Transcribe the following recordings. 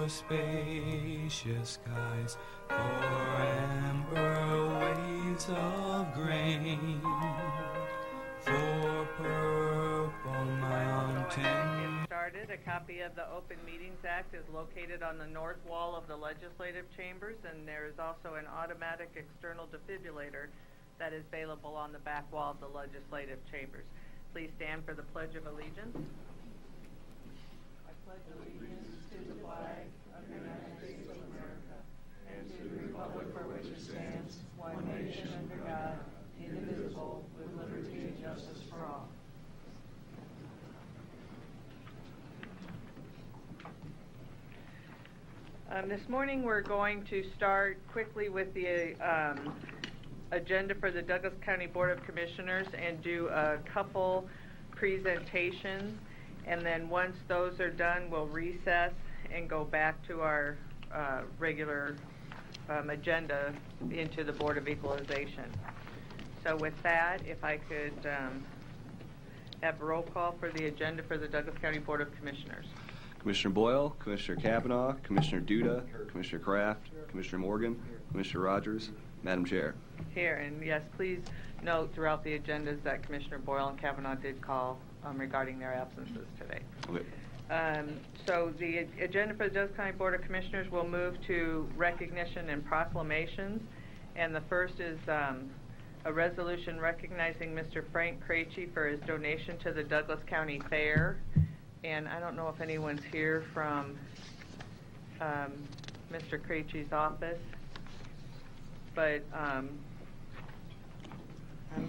for spacious skies, for amber waves of grain, for purple mountains. Started. A copy of the Open Meetings Act is located on the north wall of the legislative chambers, and there is also an automatic external defibrillator that is available on the back wall of the legislative chambers. Please stand for the Pledge of Allegiance. I pledge allegiance to the flag of the United States of America and to the republic for which it stands, one nation under God, indivisible, with liberty and justice for all. This morning we're going to start quickly with the agenda for the Douglas County Board of Commissioners and do a couple presentations, and then once those are done we'll recess and go back to our regular agenda into the Board of Equalization. So with that, if I could have a roll call for the agenda for the Douglas County Board of Commissioners. Commissioner Boyle, Commissioner Kavanaugh, Commissioner Duda, Commissioner Kraft, Commissioner Morgan, Commissioner Rogers, Madam Chair. Here, and yes, please note throughout the agendas that Commissioner Boyle and Kavanaugh did call regarding their absences today. Okay. So the agenda for the Douglas County Board of Commissioners will move to recognition and proclamations, and the first is a resolution recognizing Mr. Frank Krejci for his donation to the Douglas County Fair. And I don't know if anyone's here from Mr. Krejci's office, but I'm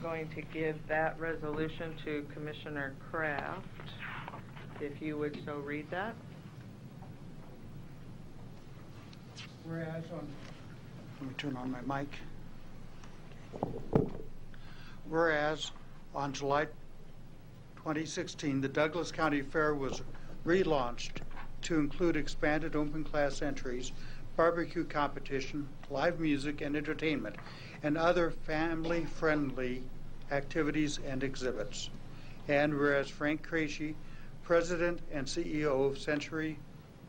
going to give that resolution to Commissioner Kraft, if you would so read that. Whereas on, let me turn on my mic. Whereas on July 2016, the Douglas County Fair was relaunched to include expanded open class entries, barbecue competition, live music and entertainment, and other family-friendly activities and exhibits. And whereas Frank Krejci, President and CEO of Century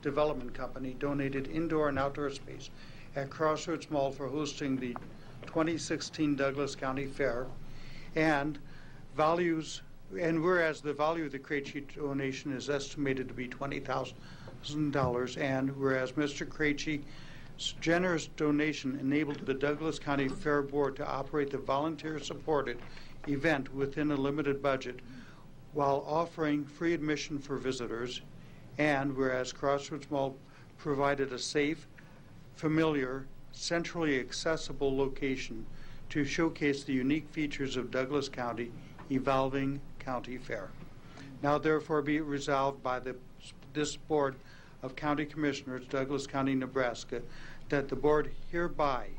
Development Company, donated indoor and outdoor space at Crossroads Mall for hosting the 2016 Douglas County Fair, and whereas the value of the Krejci donation is estimated to be $20,000, and whereas Mr. Krejci's generous donation enabled the Douglas County Fair Board to operate the volunteer-supported event within a limited budget while offering free admission for visitors, and whereas Crossroads Mall provided a safe, familiar, centrally accessible location to showcase the unique features of Douglas County evolving county fair. Now therefore be it resolved by this Board of County Commissioners, Douglas County, Nebraska, that the board hereby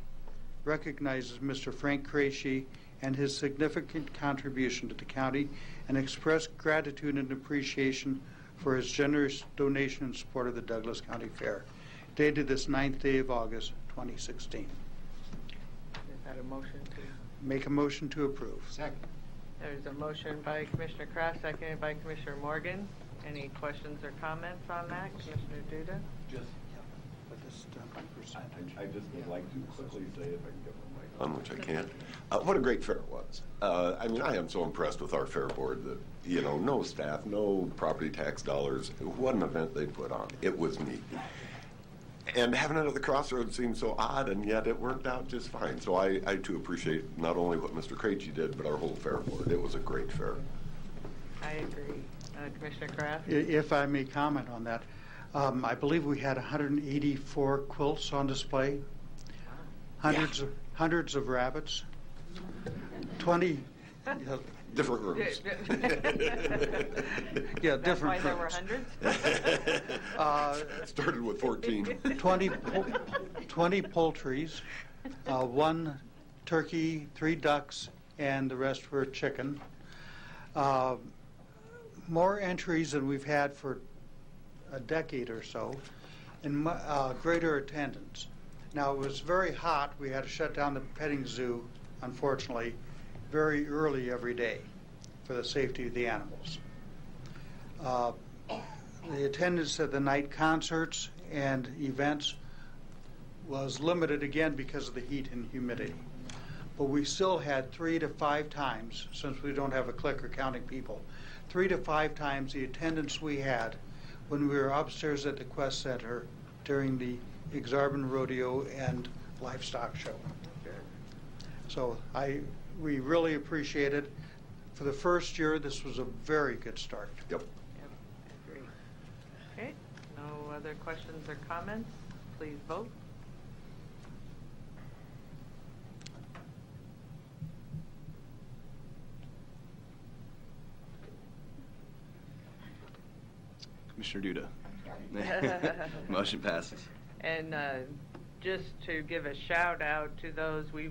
recognizes Mr. Frank Krejci and his significant contribution to the county and express gratitude and appreciation for his generous donation in support of the Douglas County Fair, dated this 9th day of August, 2016. Is that a motion to? Make a motion to approve. Second. There's a motion by Commissioner Kraft, seconded by Commissioner Morgan. Any questions or comments on that? Commissioner Duda? Just, I just would like to quickly say, if I can get my mic on, which I can't, what a great fair it was. I mean, I am so impressed with our fair board that, you know, no staff, no property tax dollars. What an event they put on. It was neat. And having it at the Crossroads seemed so odd, and yet it worked out just fine. So I too appreciate not only what Mr. Krejci did, but our whole fair board. It was a great fair. I agree. Commissioner Kraft? If I may comment on that, I believe we had 184 quilts on display, hundreds of rabbits, 20 different rooms. Yeah, That's different why there were rooms. hundreds? Started with 14. 20 poultries, 1 turkey, 3 ducks, and the rest were chicken. More entries than we've had for a decade or so, and greater attendance. Now, it was very hot. We had to shut down the petting zoo, unfortunately, very early every day for the safety of the animals. The attendance at the night concerts and events was limited again because of the heat and humidity. But we still had 3 to 5 times, since we don't have a clicker counting people, 3 to 5 times the attendance we had when we were upstairs at the Quest Center during the Exarban Rodeo and Livestock Show. So we really appreciate it. For the first year, this was a very good start. Yep. Yep, I agree. Okay, no other questions or comments? Please vote. Commissioner Duda. Motion passes. And just to give a shout out to those, we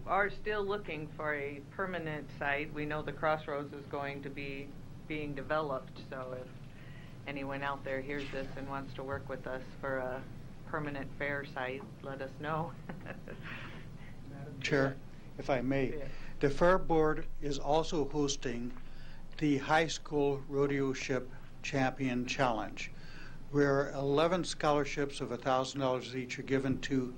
are still looking for a permanent site. We know the Crossroads is going to be being developed, so if anyone out there hears this and wants to work with us for a permanent fair site, let us know. Chair, if I may, Yeah. the Fair Board is also hosting the High School Rodeo Ship Champion Challenge, where 11 scholarships of $1,000 each are given to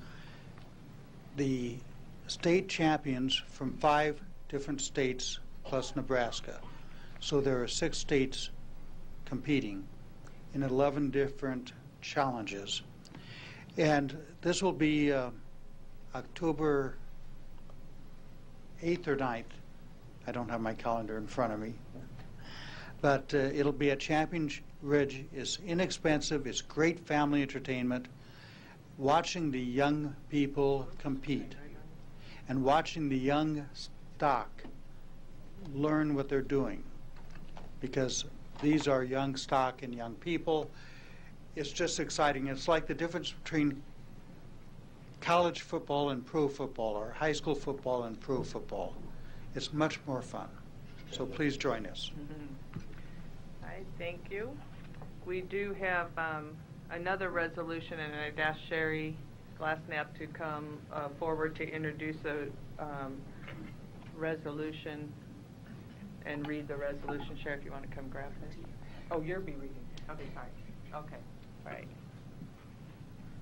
the state champions from 5 different states plus Nebraska. So there are 6 states competing in 11 different challenges. And this will be October 8th or 9th. I don't have my calendar in front of me. But it'll be at Champion Ridge. It's inexpensive. It's great family entertainment. Watching the young people compete and watching the young stock learn what they're doing, because these are young stock and young people. It's just exciting. It's like the difference between college football and pro football, or high school football and pro football. It's much more fun. So please join us. All right, thank you. We do have another resolution, and I'd ask Sherry Glassnap to come forward to introduce a resolution and read the resolution. Sherry, if you want to come grab this. Oh, you'll be reading. Okay, sorry. Okay, all right.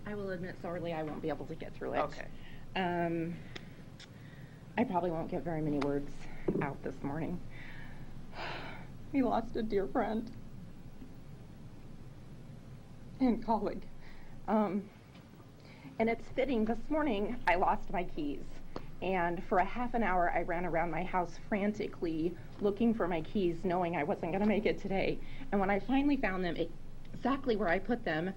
I will admit sorely I won't be able to get through it. Okay. I probably won't get very many words out this morning. We lost a dear friend and colleague. And it's fitting, this morning I lost my keys. And for a half an hour I ran around my house frantically looking for my keys, knowing I wasn't going to make it today. And when I finally found them exactly where I put them,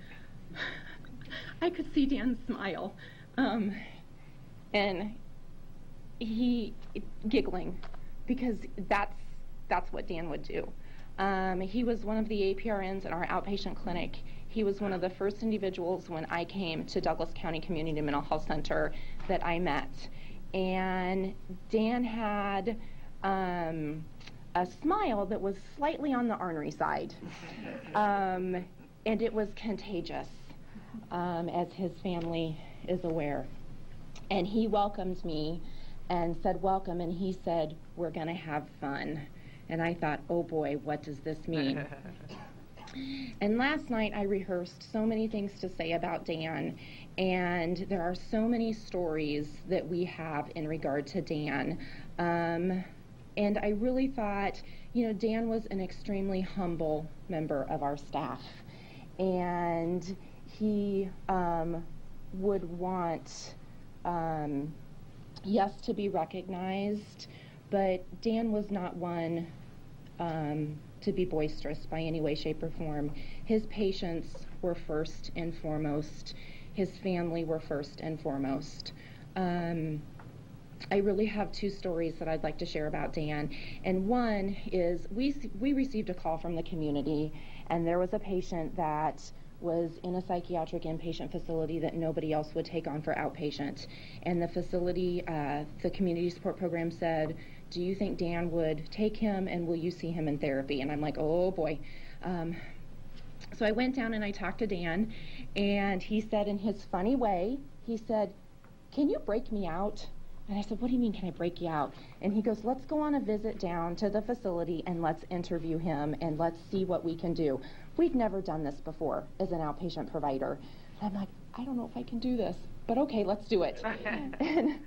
I could see Dan smile. And he giggling, because that's what Dan would do. He was one of the APRNs in our outpatient clinic. He was one of the first individuals when I came to Douglas County Community Mental Health Center that I met. And Dan had a smile that was slightly on the ornery side. And it was contagious, as his family is aware. And he welcomed me and said, welcome, and he said, we're going to have fun. And I thought, oh boy, what does this mean? And last night I rehearsed so many things to say about Dan, and there are so many stories that we have in regard to Dan. And I really thought, you know, Dan was an extremely humble member of our staff, and he would want, yes, to be recognized, but Dan was not one to be boisterous by any way, shape, or form. His patients were first and foremost. His family were first and foremost. I really have 2 stories that I'd like to share about Dan. And one is we received a call from the community, and there was a patient that was in a psychiatric inpatient facility that nobody else would take on for outpatient. And the facility, the community support program said, do you think Dan would take him, and will you see him in therapy? And I'm like, oh boy. So I went down and I talked to Dan, and he said in his funny way, he said, can you break me out? And I said, what do you mean, can I break you out? And he goes, let's go on a visit down to the facility and let's interview him and let's see what we can do. We've never done this before as an outpatient provider. And I'm like, I don't know if I can do this, but okay, let's do it. And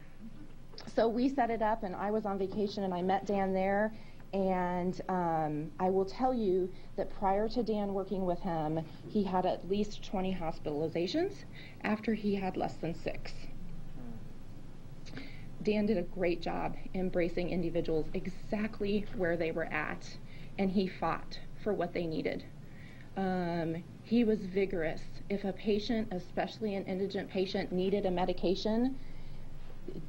so we set it up, and I was on vacation, and I met Dan there. And I will tell you that prior to Dan working with him, he had at least 20 hospitalizations after he had less than 6. Dan did a great job embracing individuals exactly where they were at, and he fought for what they needed. He was vigorous. If a patient, especially an indigent patient, needed a medication,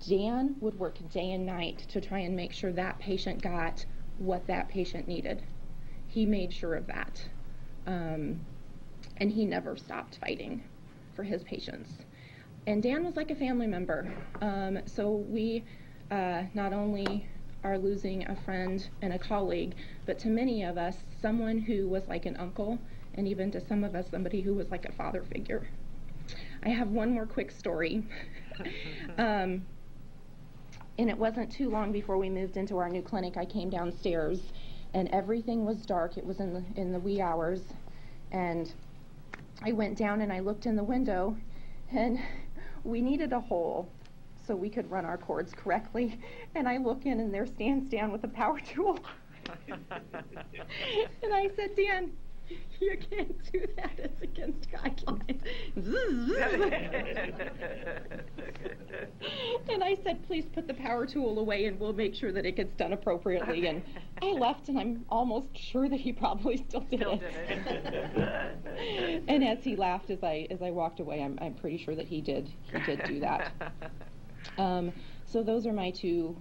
Dan would work day and night to try and make sure that patient got what that patient needed. He made sure of that. And he never stopped fighting for his patients. And Dan was like a family member. So we not only are losing a friend and a colleague, but to many of us, someone who was like an uncle, and even to some of us, somebody who was like a father figure. I have one more quick story. And it wasn't too long before we moved into our new clinic. I came downstairs, and everything was dark. It was in the wee hours, and I went down and I looked in the window, and we needed a hole so we could run our cords correctly. And I look in, and there stands Dan with a power tool. And I said, Dan, you can't do that. It's against guidelines. And I said, please put the power tool away and we'll make sure that it gets done appropriately. And I left, and I'm almost sure that he probably still did it. And as he laughed as I walked away, I'm pretty sure that he did do that. So those are my two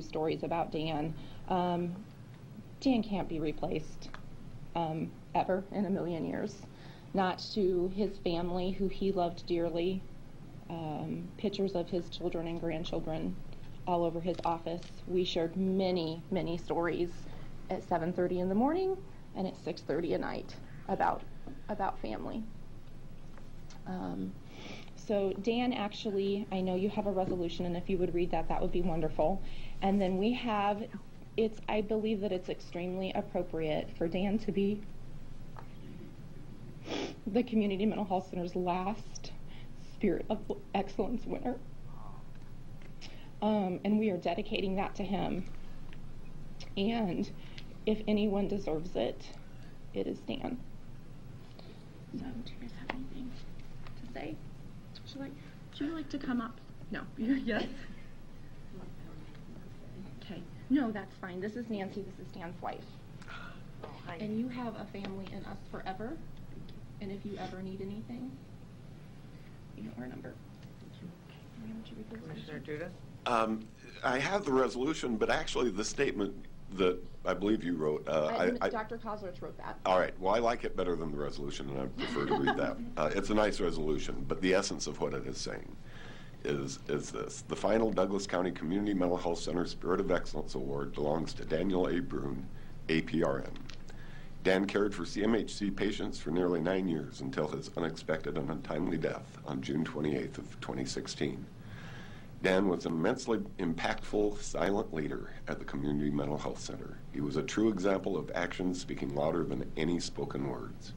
stories about Dan. Dan can't be replaced. Ever in a million years. Not to his family, who he loved dearly. Pictures of his children and grandchildren all over his office. We shared many, many stories at 7:30 in the morning and at 6:30 at night about family. So Dan, actually, I know you have a resolution, and if you would read that, that would be wonderful. And then we have, I believe that it's extremely appropriate for Dan to be the Community Mental Health Center's last Spirit of Excellence winner. And we are dedicating that to him. And if anyone deserves it, it is Dan. So, do you guys have anything to say? Would you like to come up? No. Yes? Okay. No, that's fine. This is Nancy. This is Dan's wife. Oh, hi. And you have a family in us forever. And if you ever need anything, you know our number. Commissioner Duda? I have the resolution, but actually the statement that I believe you wrote. Dr. Kozlerich wrote that. All right. Well, I like it better than the resolution, and I prefer to read that. It's a nice resolution, but the essence of what it is saying is this. The final Douglas County Community Mental Health Center Spirit of Excellence Award belongs to Daniel A. Brune, APRN. Dan cared for CMHC patients for nearly 9 years until his unexpected and untimely death on June 28th of 2016. Dan was an immensely impactful, silent leader at the Community Mental Health Center. He was a true example of actions speaking louder than any spoken words.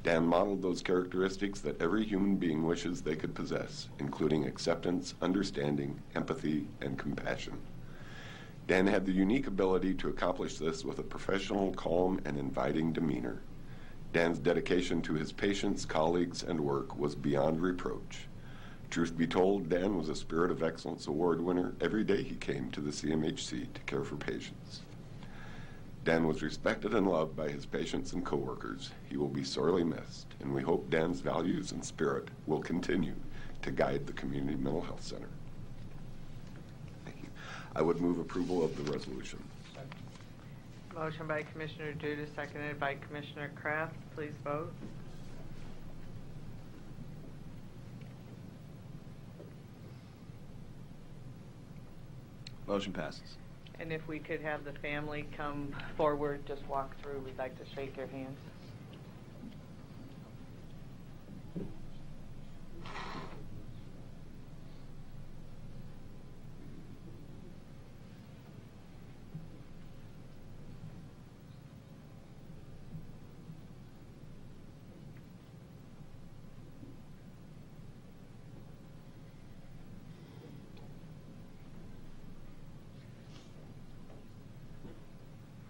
Dan modeled those characteristics that every human being wishes they could possess, including acceptance, understanding, empathy, and compassion. Dan had the unique ability to accomplish this with a professional, calm, and inviting demeanor. Dan's dedication to his patients, colleagues, and work was beyond reproach. Truth be told, Dan was a Spirit of Excellence Award winner every day he came to the CMHC to care for patients. Dan was respected and loved by his patients and coworkers. He will be sorely missed, and we hope Dan's values and spirit will continue to guide the Community Mental Health Center. Thank you. I would move approval of the resolution. Motion by Commissioner Duda, seconded by Commissioner Kraft. Please vote. Motion passes. And if we could have the family come forward, just walk through, we'd like to shake your hands.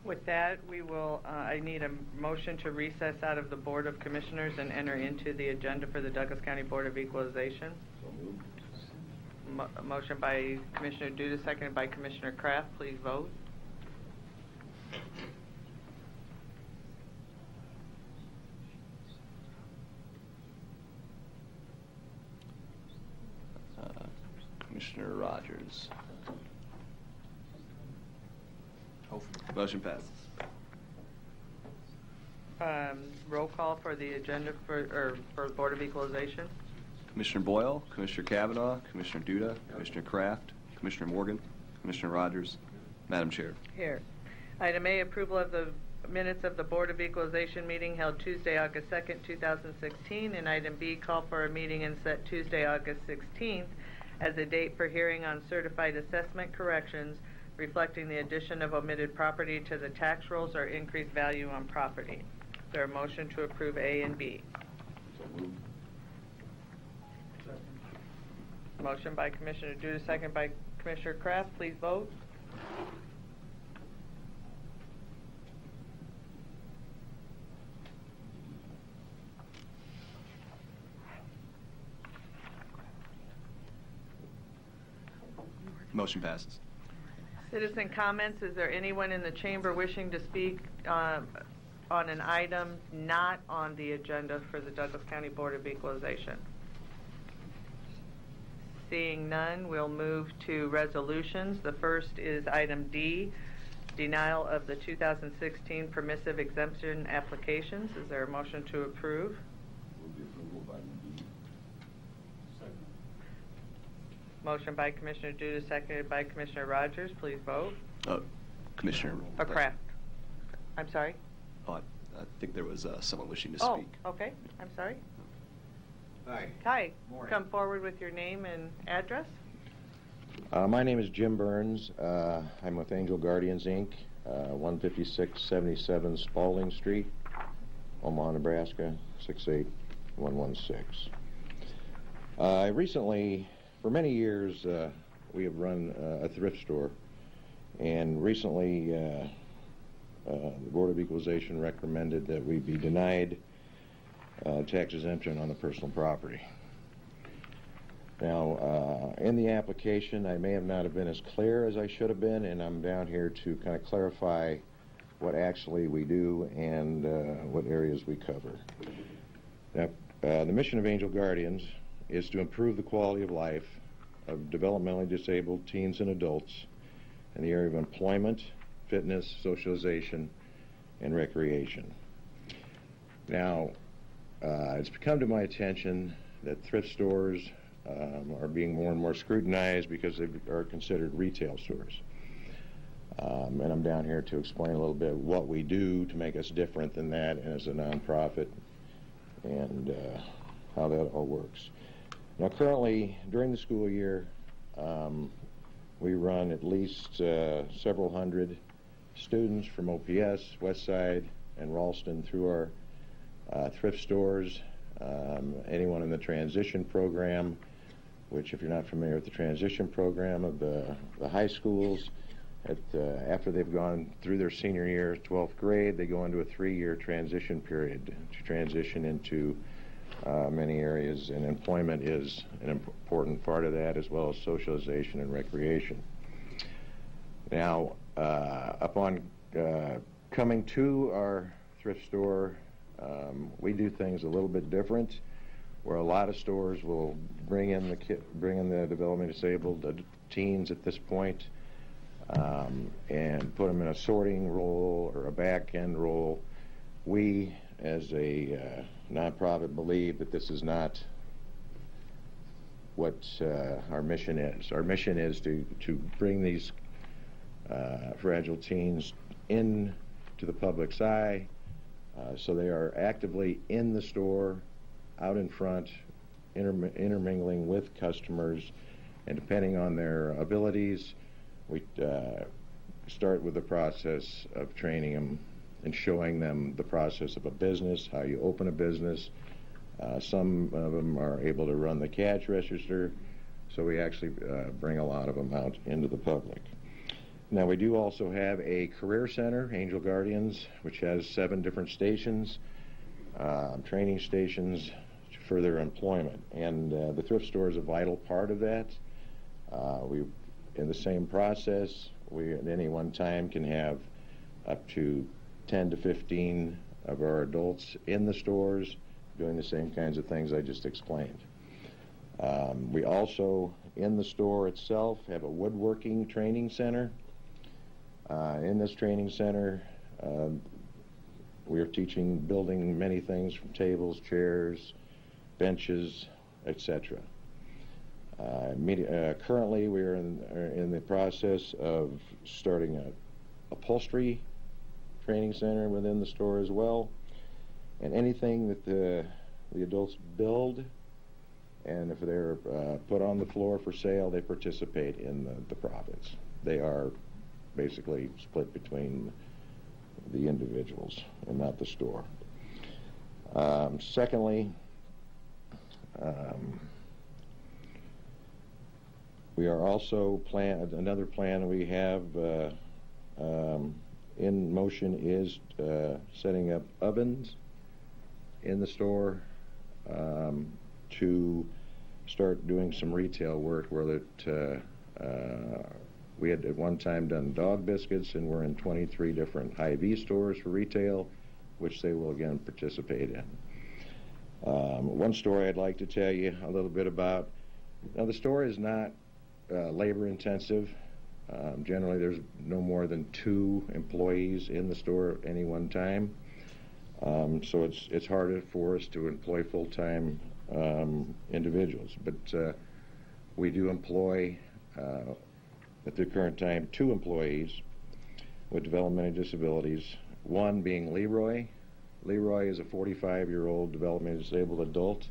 With that, we will, I need a motion to recess out of the Board of Commissioners and enter into the agenda for the Douglas County Board of Equalization. Motion by Commissioner Duda, seconded by Commissioner Kraft. Please vote. Commissioner Rogers. Motion passes. Roll call for the agenda for the Board of Equalization. Commissioner Boyle, Commissioner Kavanaugh, Commissioner Duda, Commissioner Kraft, Commissioner Morgan, Commissioner Rogers. Madam Chair. Here. Item A, approval of the minutes of the Board of Equalization meeting held Tuesday, August 2nd, 2016. And item B, call for a meeting and set Tuesday, August 16th as a date for hearing on certified assessment corrections reflecting the addition of omitted property to the tax rolls or increased value on property. Is there a motion to approve A and B? Motion by Commissioner Duda, second by Commissioner Kraft. Please vote. Motion passes. Citizen comments. Is there anyone in the chamber wishing to speak on an item not on the agenda for the Douglas County Board of Equalization? Seeing none, we'll move to resolutions. The first is item D, denial of the 2016 permissive exemption applications. Is there a motion to approve? Move the approval of item D. Motion by Commissioner Duda, seconded by Commissioner Rogers. Please vote. Commissioner. Kraft. I'm sorry? Oh, I think there was someone wishing to Oh, speak. okay. I'm sorry. Hi. Hi. Morning. Come forward with your name and address. My name is Jim Burns. I'm with Angel Guardians, Inc., 15677 Spalding Street, Omaha, Nebraska, 68116. Recently, for many years, we have run a thrift store, and recently the Board of Equalization recommended that we be denied tax exemption on the personal property. Now, in the application, I may have not have been as clear as I should have been, and I'm down here to kind of clarify what actually we do and what areas we cover. Now, the mission of Angel Guardians is to improve the quality of life of developmentally disabled teens and adults in the area of employment, fitness, socialization, and recreation. Now, it's come to my attention that thrift stores are being more and more scrutinized because they are considered retail stores. And I'm down here to explain a little bit what we do to make us different than that as a nonprofit and how that all works. Now, currently, during the school year, we run at least several hundred students from OPS, Westside, and Ralston through our thrift stores. Anyone in the transition program, which, if you're not familiar with the transition program of the high schools, after they've gone through their senior year, 12th grade, they go into a 3-year transition period to transition into many areas, and employment is an important part of that, as well as socialization and recreation. Now, upon coming to our thrift store, we do things a little bit different, where a lot of stores will bring in the developmentally disabled teens at this point, and put them in a sorting role or a back-end role. We, as a nonprofit, believe that this is not what our mission is. Our mission is to bring these fragile teens in to the public's eye, so they are actively in the store, out in front, intermingling with customers, and depending on their abilities, we start with the process of training them and showing them the process of a business, how you open a business. Some of them are able to run the cash register, so we actually bring a lot of them out into the public. Now, we do also have a career center, Angel Guardians, which has 7 different stations, training stations for their employment. And the thrift store is a vital part of that. In the same process, we at any one time can have up to 10 to 15 of our adults in the stores doing the same kinds of things I just explained. We also, in the store itself, have a woodworking training center. In this training center, we are teaching building many things from tables, chairs, benches, etc. Currently, we are in the process of starting a upholstery training center within the store as well. And anything that the adults build, and if they're put on the floor for sale, they participate in the profits. They are basically split between the individuals and not the store. Secondly, we are also another plan we have in motion is setting up ovens in the store to start doing some retail work where we had at one time done dog biscuits, and we're in 23 different Hy-Vee stores for retail, which they will again participate in. One story I'd like to tell you a little bit about. Now, the store is not labor intensive. Generally, there's no more than 2 employees in the store at any one time. So it's harder for us to employ full-time individuals. But we do employ, at the current time, 2 employees with developmental disabilities, one being Leroy. Leroy is a 45-year-old developmentally disabled adult.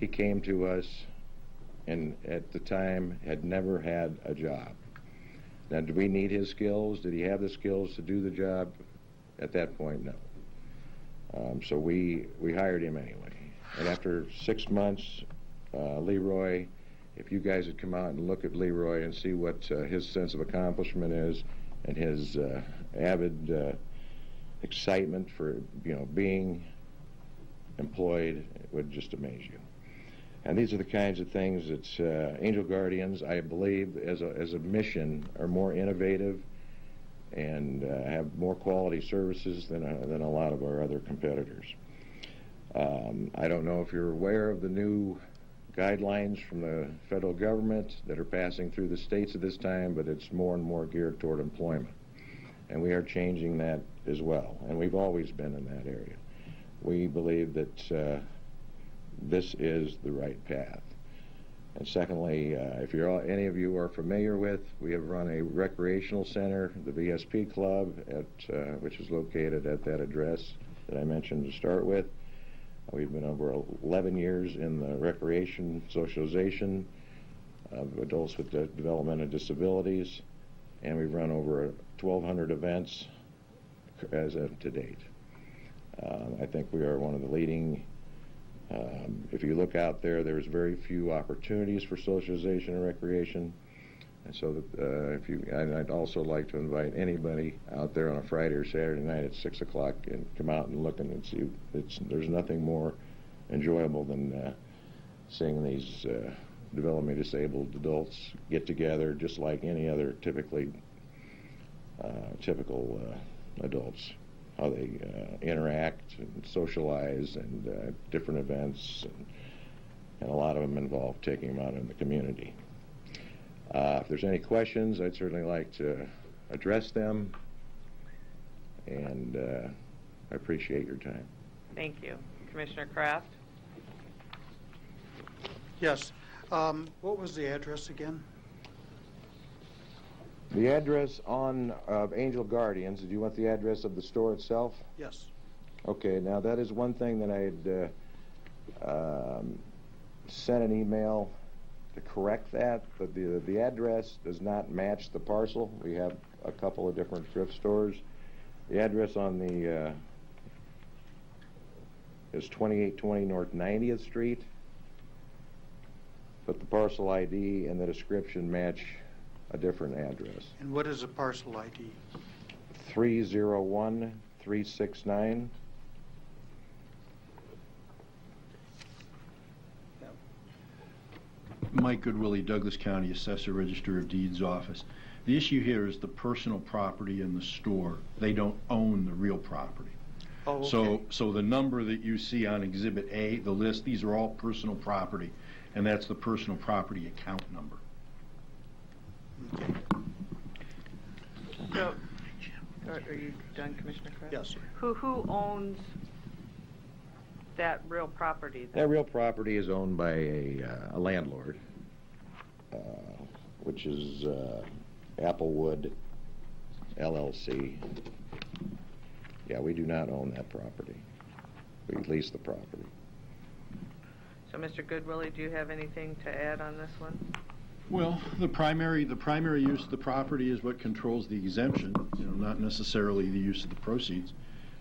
He came to us and at the time had never had a job. Now, did we need his skills? Did he have the skills to do the job? At that point, no. So we hired him anyway. And after 6 months, Leroy, if you guys would come out and look at Leroy and see what his sense of accomplishment is and his avid excitement for being employed, it would just amaze you. And these are the kinds of things that Angel Guardians, I believe, as a mission, are more innovative and have more quality services than a lot of our other competitors. I don't know if you're aware of the new guidelines from the federal government that are passing through the states at this time, but it's more and more geared toward employment. And we are changing that as well, and we've always been in that area. We believe that this is the right path. And secondly, if any of you are familiar with, we have run a recreational center, the VSP Club, which is located at that address that I mentioned to start with. We've been over 11 years in the recreation socialization of adults with developmental disabilities, and we've run over 1,200 events as of to date. I think we are one of the leading. If you look out there, there's very few opportunities for socialization and recreation. And so I'd also like to invite anybody out there on a Friday or Saturday night at 6 o'clock and come out and look and see. There's nothing more enjoyable than seeing these developmentally disabled adults get together just like any other typical adults. How they interact and socialize and different events, and a lot of them involve taking them out in the community. If there's any questions, I'd certainly like to address them, and I appreciate your time. Thank you. Commissioner Kraft? Yes. What was the address again? The address of Angel Guardians, do you want the address of the store itself? Yes. Okay, now that is one thing that I had sent an email to correct that, but the address does not match the parcel. We have a couple of different thrift stores. The address on the is 2820 North 90th Street, but the parcel ID and the description match a different address. And what is a parcel ID? 301369. Mike Goodwillie, Douglas County Assessor, Register of Deeds Office. The issue here is the personal property in the store. They don't own the real property. Oh, okay. So the number that you see on Exhibit A, the list, these are all personal property, and that's the personal property account number. Okay. So, are you done, Commissioner Kraft? Yes, sir. Who owns that real property then? That real property is owned by a landlord, which is Applewood LLC. Yeah, we do not own that property. We lease the property. So, Mr. Goodwillie, do you have anything to add on this one? Well, the primary use of the property is what controls the exemption, not necessarily the use of the proceeds.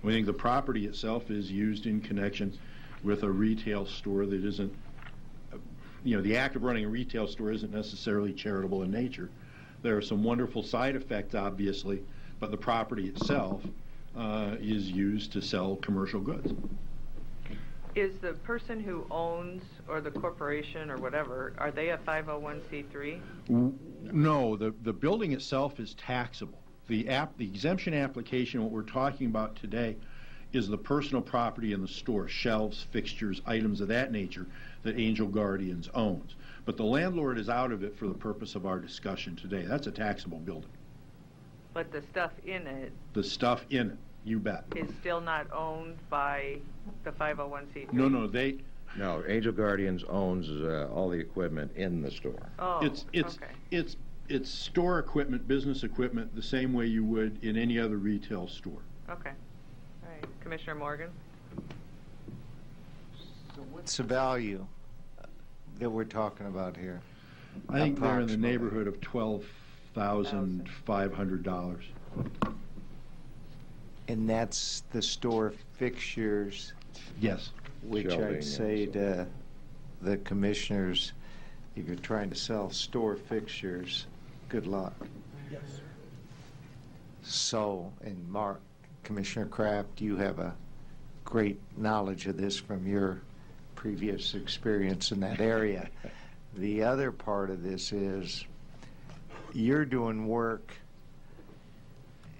We think the property itself is used in connection with a retail store that isn't, the act of running a retail store isn't necessarily charitable in nature. There are some wonderful side effects, obviously, but the property itself is used to sell commercial goods. Is the person who owns, or the corporation or whatever, are they a 501c3? No, the building itself is taxable. The exemption application, what we're talking about today, is the personal property in the store, shelves, fixtures, items of that nature that Angel Guardians owns. But the landlord is out of it for the purpose of our discussion today. That's a taxable building. But the stuff in it The stuff in it, you bet. is still not owned by the 501c3? No, Angel Guardians owns all the equipment in the store. Oh, It's store equipment, business equipment, the same way you would in any other retail store. Okay. All right. Commissioner Morgan? So what's the value that we're talking about here? I think they're in the Approximately. neighborhood of $12,500. And that's the store fixtures, Yes. which Shelving I'd say and to the commissioners, if you're trying to sell store fixtures, good luck. Yes. So, and Marc, Commissioner Kraft, you have a great knowledge of this from your previous experience in that area. The other part of this is you're doing work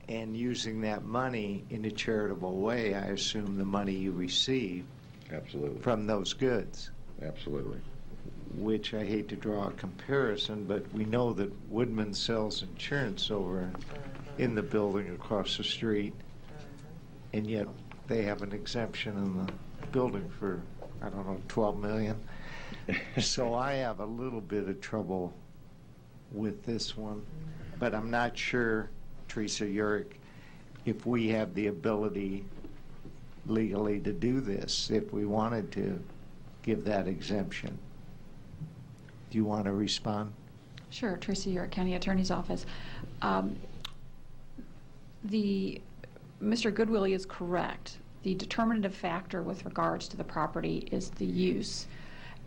and using that money in a charitable way, I assume the money you receive Absolutely. from those goods, Absolutely. which I hate to draw a comparison, but we know that Woodman sells insurance over in the building across the street, and yet they have an exemption in the building for, I don't know, $12 million. So I have a little bit of trouble with this one, but I'm not sure, Teresa Urick, if we have the ability legally to do this, if we wanted to give that exemption. Do you want to respond? Sure, Teresa Urick, County Attorney's Office. Mr. Goodwillie is correct. The determinative factor with regards to the property is the use.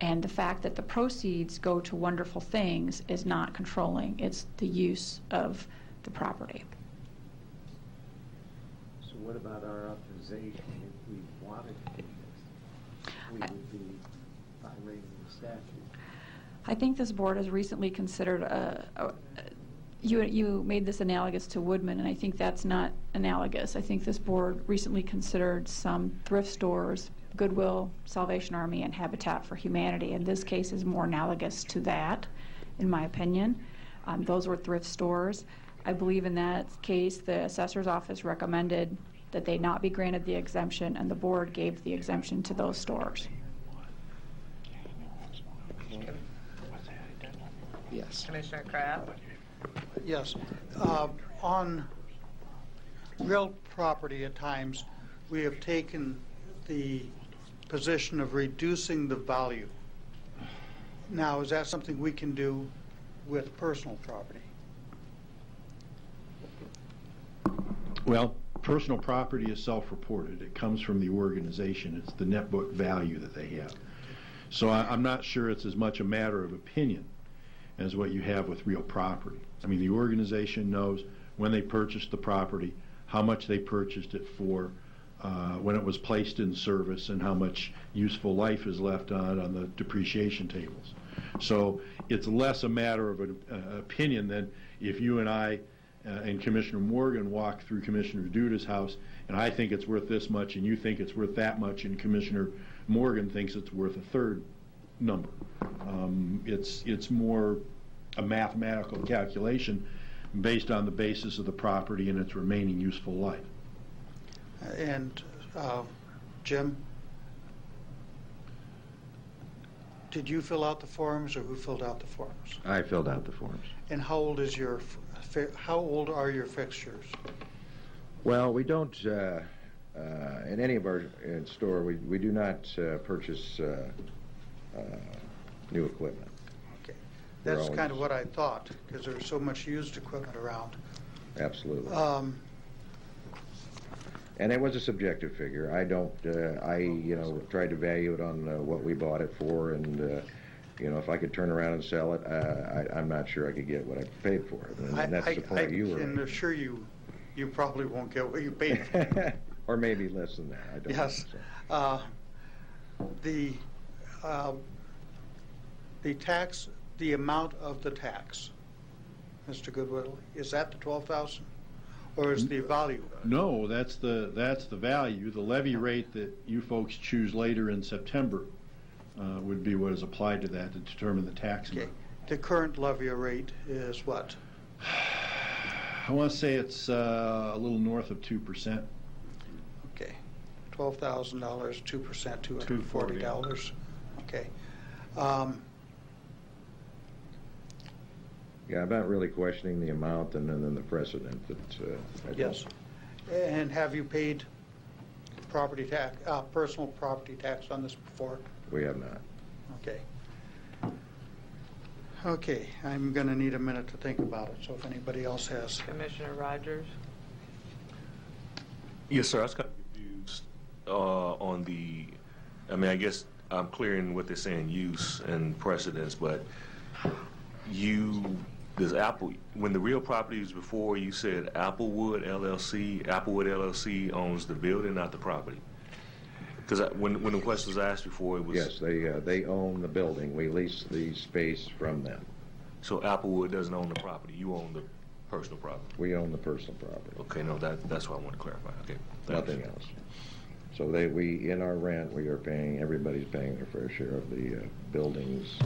And the fact that the proceeds go to wonderful things is not controlling. It's the use of the property. So what about our authorization if we wanted to do this? We would be violating the statute. I think this board has recently considered you made this analogous to Woodman, and I think that's not analogous. I think this board recently considered some thrift stores, Goodwill, Salvation Army, and Habitat for Humanity, and this case is more analogous to that, in my opinion. Those were thrift stores. I believe in that case the assessor's office recommended that they not be granted the exemption, and the board gave the exemption to those stores. Yes. Commissioner Kraft? Yes. On real property, at times, we have taken the position of reducing the value. Now, is that something we can do with personal property? Well, personal property is self-reported. It comes from the organization. It's the net book value that they have. So I'm not sure it's as much a matter of opinion as what you have with real property. I mean, the organization knows when they purchased the property, how much they purchased it for, when it was placed in service, and how much useful life is left on the depreciation tables. So it's less a matter of an opinion than if you and I and Commissioner Morgan walk through Commissioner Duda's house, and I think it's worth this much, and you think it's worth that much, and Commissioner Morgan thinks it's worth a third number. It's more a mathematical calculation based on the basis of the property and its remaining useful life. And Jim, did you fill out the forms, or who filled out the forms? I filled out the forms. And how old are your fixtures? Well, we don't, in any of our store, we do not purchase new equipment. Okay. That's kind of what I thought, because there's so much used equipment around. Absolutely. And it was a subjective figure. I don't, tried to value it on what we bought it for, and, if I could turn around and sell it, I'm not sure I could get what I paid for it. And that's the point you were. I can assure you, you probably won't get what you paid for. Or maybe less than that. I don't yes. know, so. The tax, the amount of the tax, Mr. Goodwill, is that the $12,000, or is the value? No, that's the value. The levy rate that you folks choose later in September would be what is applied to that to determine the tax amount. The current levy rate is what? I want to say it's a little north of 2%. Okay, $12,000, 2%, $240. Okay. Yeah, I'm not really questioning the amount and then the precedent that. Yes. And have you paid property tax, personal property tax on this before? We have not. Okay. Okay, I'm going to need a minute to think about it, so if anybody else has. Commissioner Rogers? Yes, sir. I was kind of confused on the, I guess I'm clearing what they're saying, use and precedence, but does Apple, when the real property was before, you said Applewood LLC owns the building, not the property? Because when the question was asked before, it was... Yes, they own the building. We lease the space from them. So Applewood doesn't own the property. You own the personal property. We own the personal property. Okay, no, that's what I want to clarify. Okay, thanks. Nothing else. So we in our rent, we are paying, everybody's paying their fair share of the building's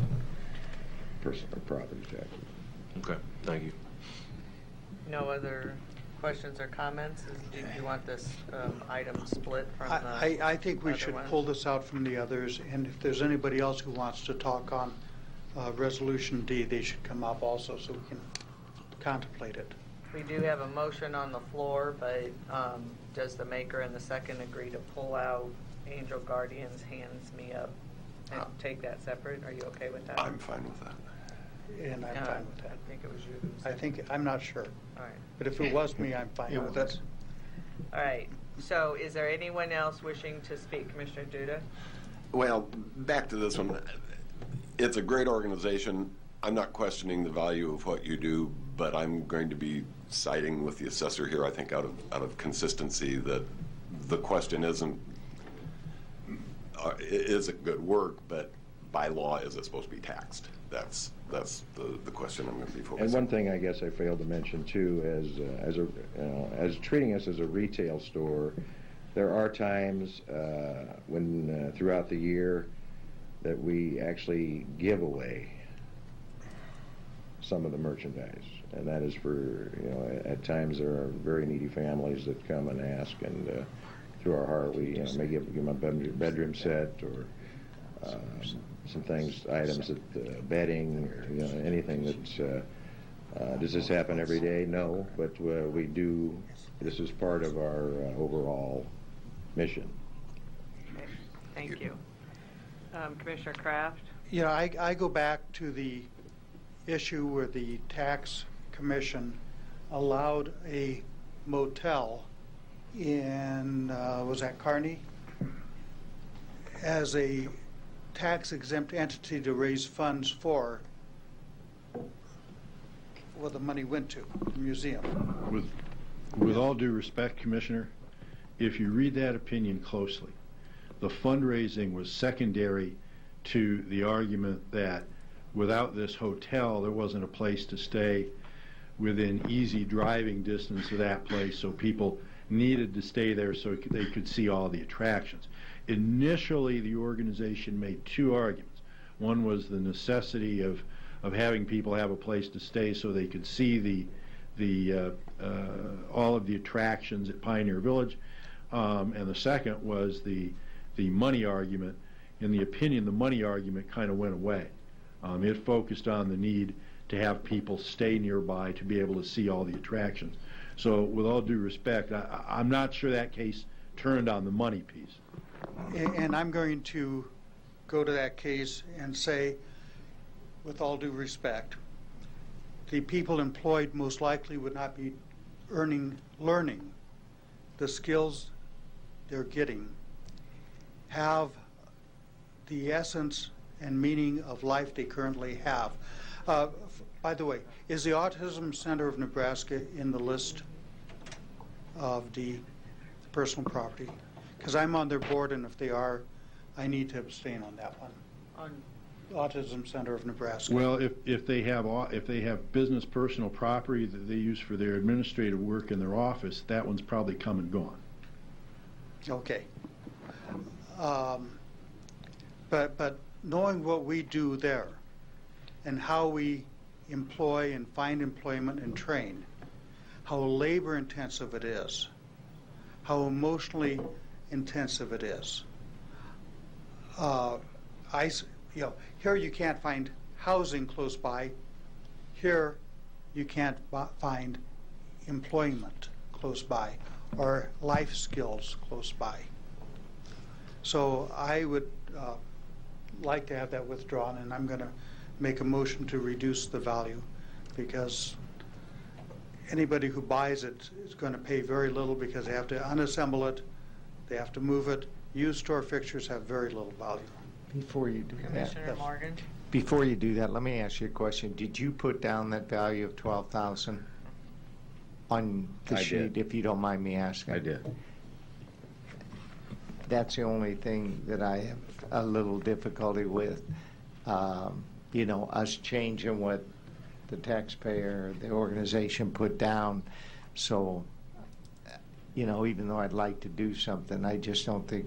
personal property taxes. Okay, thank you. No other questions or comments? Do you want this item split from the I think we should ones? pull this out from the others, and if there's anybody else who wants to talk on Resolution D, they should come up also so we can contemplate it. We do have a motion on the floor, but does the maker and the second agree to pull out Angel Guardian's Hands Me Up and take that separate? Are you okay with that? I'm fine with that. And I'm fine with that. I think it was you who said I'm not sure. All right. But if it was me, I'm fine with it. All right. So is there anyone else wishing to speak? Commissioner Duda? Well, back to this one. It's a great organization. I'm not questioning the value of what you do, but I'm going to be siding with the assessor here, I think, out of consistency, that the question isn't, is it good work, but by law, is it supposed to be taxed? That's the question I'm going to be focusing on. And one thing I guess I failed to mention too, as treating us as a retail store, there are times when throughout the year that we actually give away some of the merchandise, and that is for, at times there are very needy families that come and ask, and through our heart we may give them a bedroom set or some things, items that bedding, or, anything that does this happen every day? No, but we do. This is part of our overall mission. Okay. Thank you. Commissioner Kraft? I go back to the issue where the tax commission allowed a motel in, was that Kearney, as a tax-exempt entity to raise funds for what the money went to, the museum. With all due respect, Commissioner, if you read that opinion closely, the fundraising was secondary to the argument that without this hotel, there wasn't a place to stay within easy driving distance of that place, so people needed to stay there so they could see all the attractions. Initially, the organization made two arguments. One was the necessity of having people have a place to stay so they could see all of the attractions at Pioneer Village, and the second was the money argument. In the opinion, the money argument kind of went away. It focused on the need to have people stay nearby to be able to see all the attractions. So with all due respect, I'm not sure that case turned on the money piece. And I'm going to go to that case and say, with all due respect, the people employed most likely would not be learning the skills they're getting, have the essence and meaning of life they currently have. By the way, is the Autism Center of Nebraska in the list of the personal property? Because I'm on their board, and if they are, I need to abstain on that one. On Autism Center of Nebraska. Well, if they have business personal property that they use for their administrative work in their office, that one's probably come and gone. Okay. But knowing what we do there and how we employ and find employment and train, how labor intensive it is, how emotionally intensive it is. Here you can't find housing close by. Here you can't find employment close by or life skills close by. So I would like to have that withdrawn, and I'm going to make a motion to reduce the value, because anybody who buys it is going to pay very little because they have to unassemble it, they have to move it. Used store fixtures have very little value. Before you do Commissioner that, Morgan? before you do that, let me ask you a question. Did you put down that value of $12,000 on the I sheet, did. if you don't mind me asking? I did. That's the only thing that I have a little difficulty with. Us changing what the taxpayer, the organization put down. So, even though I'd like to do something, I just don't think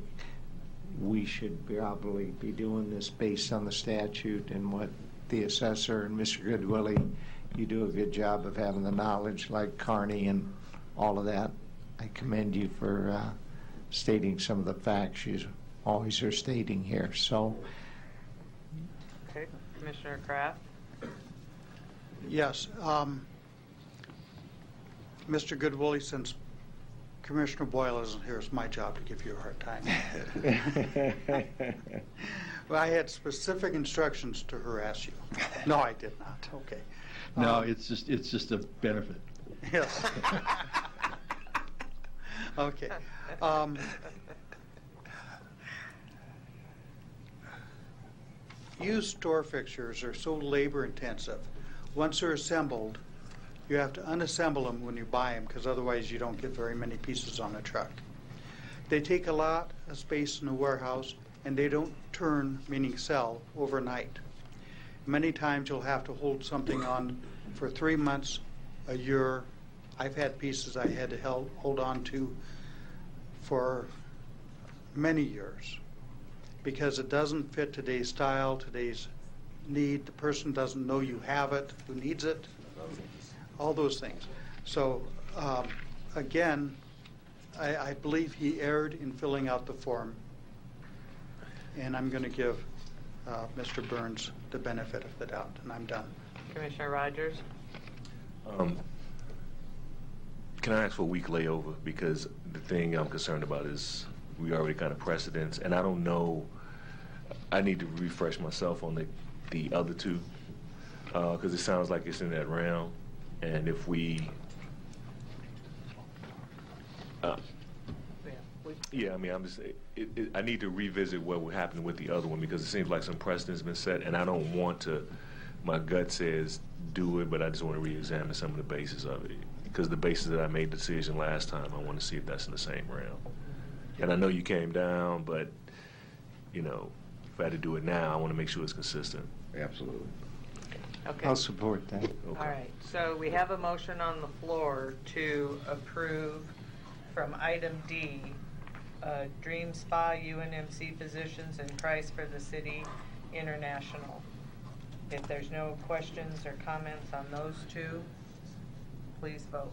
we should probably be doing this based on the statute and what the assessor and Mr. Goodwillie, you do a good job of having the knowledge, like Carney and all of that. I commend you for stating some of the facts you always are stating here. So, Okay, Commissioner Kraft? Yes. Mr. Goodwillie, since Commissioner Boyle isn't here, it's my job to give you a hard time. Well, I had specific instructions to harass you. No, I did not. Okay. No, it's just a benefit. Yes. Okay. Used store fixtures are so labor intensive. Once they're assembled, you have to unassemble them when you buy them, because otherwise you don't get very many pieces on a truck. They take a lot of space in a warehouse, and they don't turn, meaning sell, overnight. Many times you'll have to hold something on for 3 months, a year. I've had pieces I had to hold on to for many years because it doesn't fit today's style, today's need. The person doesn't know you have it, who needs it, all those things. So again, I believe he erred in filling out the form, and I'm going to give Mr. Burns the benefit of the doubt, and I'm done. Commissioner Rogers? Can I ask for a week layover? Because the thing I'm concerned about is we already kind of precedents, and I don't know, I need to refresh myself on the other two, because it sounds like it's in that realm. And if we, yeah, I mean, I'm just, I need to revisit what would happen with the other one, because it seems like some precedent's been set, and I don't want to my gut says do it, but I just want to re-examine some of the basis of it. Because the basis that I made the decision last time, I want to see if that's in the same realm. And I know you came down, but, you know, if I had to do it now, I want to make sure it's consistent. Absolutely. Okay. I'll support that. Okay. All right, so we have a motion on the floor to approve from item D, Dream Spa UNMC physicians and price for the city international. If there's no questions or comments on those two, please vote.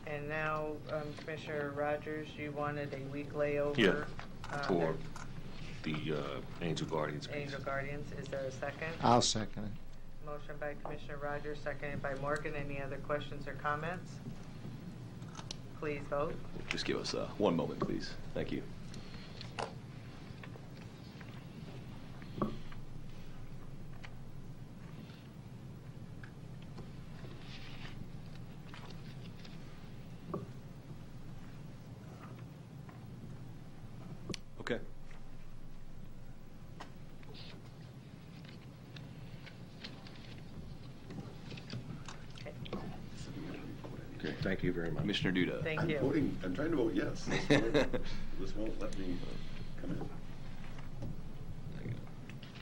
And now, Commissioner Rogers, you wanted a week layover? Yeah, for the Angel Guardians piece. Angel Guardians, is there a second? I'll second it. Motion by Commissioner Rogers, seconded by Morgan. Any other questions or comments? Please vote. Just give us one moment, please. Thank you. Okay. Okay, thank you very much. Commissioner Duda. Thank you. I'm trying to vote yes. This won't let me come in.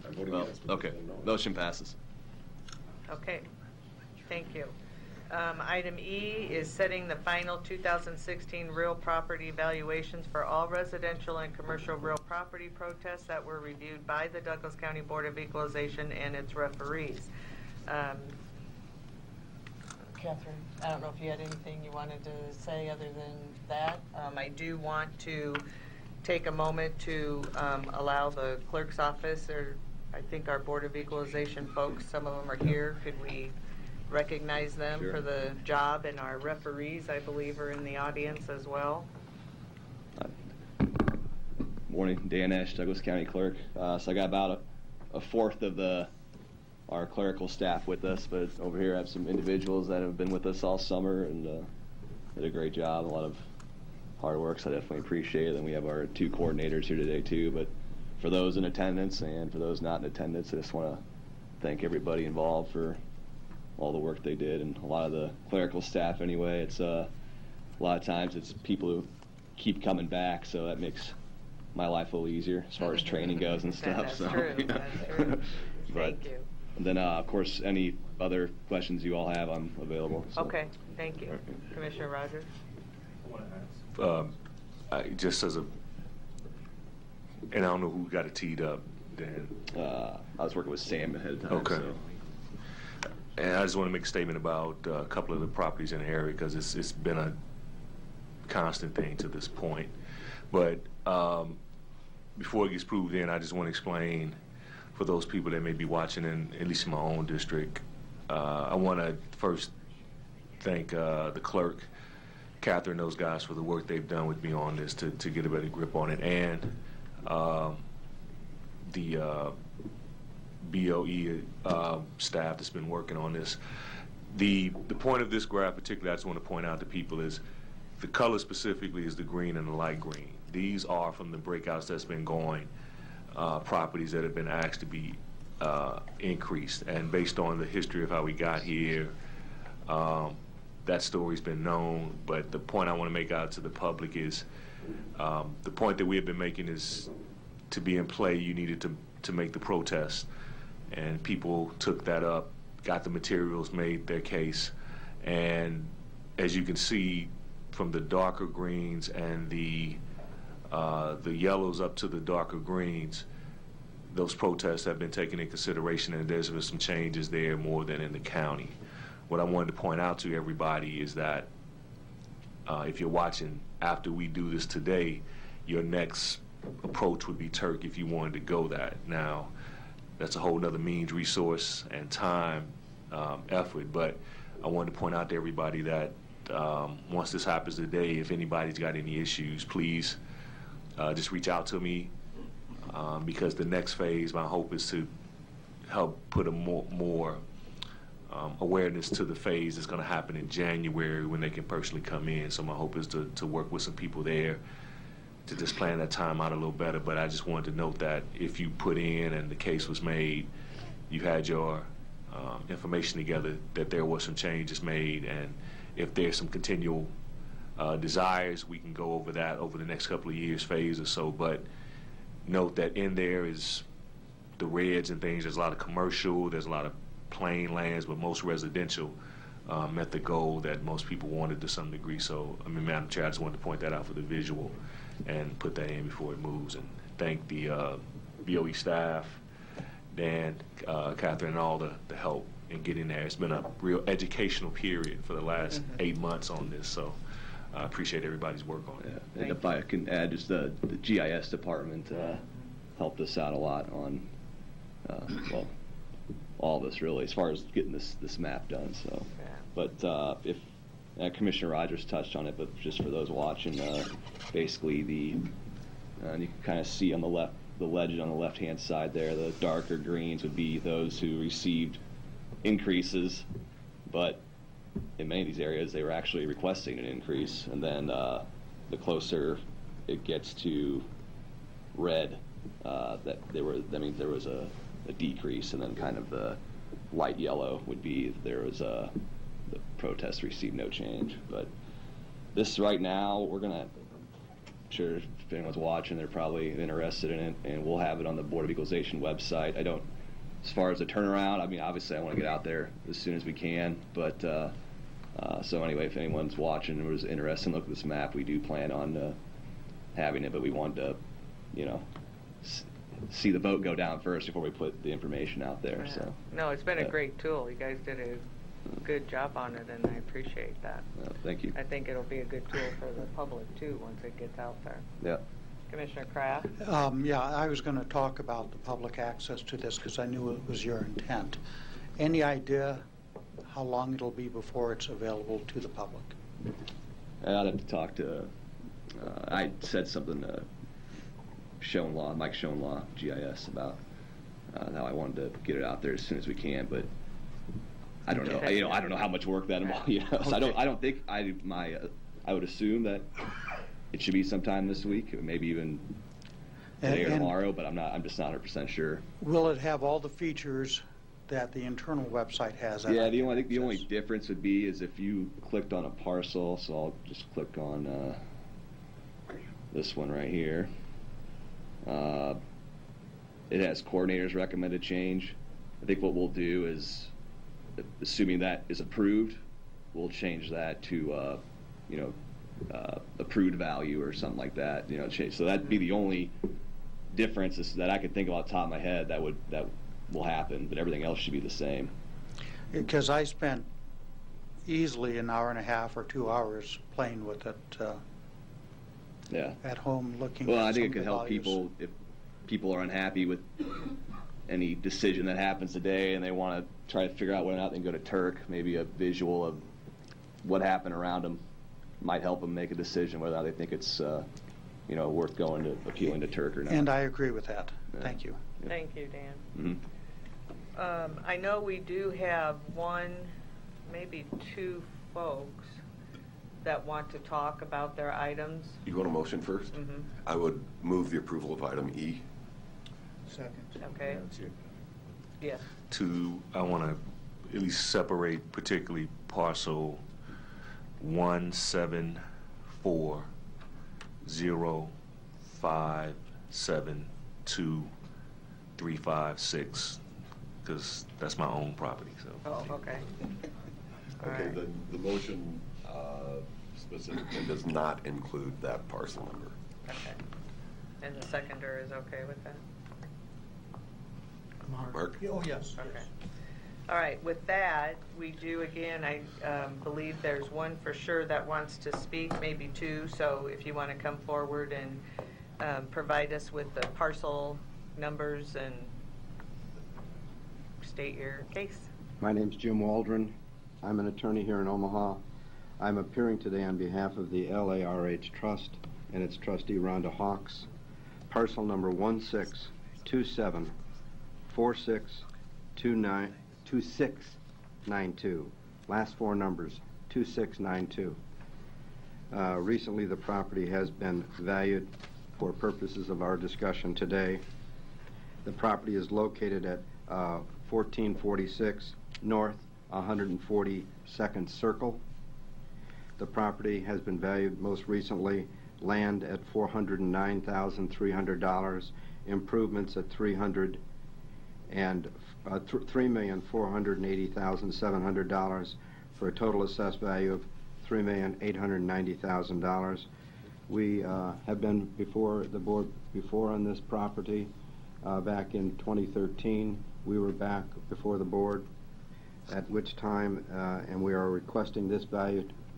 I'm voting Well, yes. but okay. this won't know. Motion passes. Okay, thank you. Item E is setting the final 2016 real property valuations for all residential and commercial real property protests that were reviewed by the Douglas County Board of Equalization and its referees. Catherine, I don't know if you had anything you wanted to say other than that. I do want to take a moment to allow the clerk's office, or I think our Board of Equalization folks, some of them are here. Could we recognize them Sure. for the job? And our referees, I believe, are in the audience as well. Morning, Dan Ash, Douglas County Clerk. So I got about a fourth of our clerical staff with us, but over here I have some individuals that have been with us all summer and did a great job, a lot of hard work, so I definitely appreciate it. And we have our 2 coordinators here today too, but for those in attendance and for those not in attendance, I just want to thank everybody involved for all the work they did, and a lot of the clerical staff anyway. It's a lot of times it's people who keep coming back, so that makes my life a little easier as far as training goes and stuff. That's so, true. you know. That's true. But, Thank you. and then, of course, any other questions you all have, I'm available. So. Okay, thank you. Commissioner Rogers? Just as a, and I don't know who got it teed up, Dan. I was working with Sam ahead of time. Okay. So. And I just want to make a statement about a couple of the properties in the area because it's been a constant thing to this point. But before it gets proved in, I just want to explain for those people that may be watching, at least in my own district, I want to first thank the clerk, Catherine, those guys for the work they've done with me on this to get a better grip on it, and the BOE staff that's been working on this. The point of this graph particularly I just want to point out to people is the color specifically is the green and the light green. These are from the breakouts that's been going, properties that have been asked to be increased. And based on the history of how we got here, that story's been known. But the point I want to make out to the public is the point that we have been making is to be in play, you needed to make the protest. And people took that up, got the materials, made their case. And as you can see from the darker greens and the yellows up to the darker greens, those protests have been taken in consideration, and there's been some changes there more than in the county. What I wanted to point out to everybody is that if you're watching, after we do this today, your next approach would be Turk if you wanted to go that. Now, that's a whole nother means, resource, and time, effort, but I wanted to point out to everybody that once this happens today, if anybody's got any issues, please just reach out to me because the next phase, my hope is to help put a more awareness to the phase that's going to happen in January when they can personally come in. So my hope is to work with some people there to just plan that time out a little better. But I just wanted to note that if you put in and the case was made, you had your information together, that there was some changes made, and if there's some continual desires, we can go over that over the next couple of years, phase or so. But note that in there is the reds and things. There's a lot of commercial, there's a lot of plain lands, but most residential met the goal that most people wanted to some degree. So, I mean, Madam Chair, I just wanted to point that out for the visual and put that in before it moves. And thank the BOE staff, Dan, Catherine, and all the help in getting there. It's been a real educational period for the last 8 months on this. So I appreciate everybody's work on it. Yeah. And if I can add, just the GIS department helped us out a lot on, well, all this really, as far as getting this map done. So, but if Commissioner Rogers touched on it, but just for those watching, basically you can kind of see on the left, the legend on the left-hand side there, the darker greens would be those who received increases, but in many of these areas they were actually requesting an increase. And then the closer it gets to red, that means there was a decrease, and then kind of the light yellow would be there was the protest received no change. But this right now, we're gonna, sure if anyone's watching, they're probably interested in it, and we'll have it on the Board of Equalization website. I don't, as far as the turnaround, I mean, obviously I want to get out there as soon as we can, but so anyway, if anyone's watching and was interested in looking at this map, we do plan on having it, but we wanted to, you know, see the vote go down first before we put the information out there. Yeah. So no, it's been a great tool. You guys did a good job on it, and I appreciate that. Thank you. I think it'll be a good tool for the public too once it gets out there. Yeah. Commissioner Kraft? Yeah, I was going to talk about the public access to this because I knew it was your intent. Any idea how long it'll be before it's available to the public? I'd have to talk to, I said something to Mike Schoenlaw, GIS, about how I wanted to get it out there as soon as we can, but I don't know. I don't know how much work that involves. So I don't think I would assume that it should be sometime this week, maybe even today or tomorrow, but I'm just not 100% sure. Will it have all the features that the internal website has? Yeah, I think the only difference would be is if you clicked on a parcel. So I'll just click on this one right here. It has coordinators recommended change. I think what we'll do is, assuming that is approved, we'll change that to approved value or something like that. Change. So that'd be the only difference is that I could think of off the top of my head that will happen, but everything else should be the same. Because I spent easily an hour and a half or 2 hours playing with it. At home looking. Well, at I think some it could of the help values. people if people are unhappy with any decision that happens today and they want to try to figure out whether or not they can go to Turk. Maybe a visual of what happened around them might help them make a decision whether or not they think it's worth going to appealing to Turk or not. And I agree with that. Yeah. Thank you. Yeah. Thank you, Dan. Mm-hmm. I know we do have one, maybe two folks that want to talk about their items. You want a motion first? Mm-hmm. I would move the approval of item E. Second. Okay. Yes. I want to at least separate particularly parcel 174057236, because that's my own property. So. Oh, okay. Okay, Right. the motion specifically does not include that parcel number. Okay. And the seconder is okay with that? Mark? Oh, yes. Okay. All right, with that, we do again, I believe there's one for sure that wants to speak, maybe two, so if you want to come forward and provide us with the parcel numbers and state your case. My name's Jim Waldron. I'm an attorney here in Omaha. I'm appearing today on behalf of the LARH Trust and its trustee Rhonda Hawks. Parcel number 1627462926 2692. Last four numbers, 2692. Recently, the property has been valued for purposes of our discussion today. The property is located at 1446 North 142nd Circle. The property has been valued most recently, land at $409,300, improvements at $3,480,700 for a total assessed value of $3,890,000. We have been before the board before on this property. Back in 2013, we were back before the board, at which time, and we are requesting this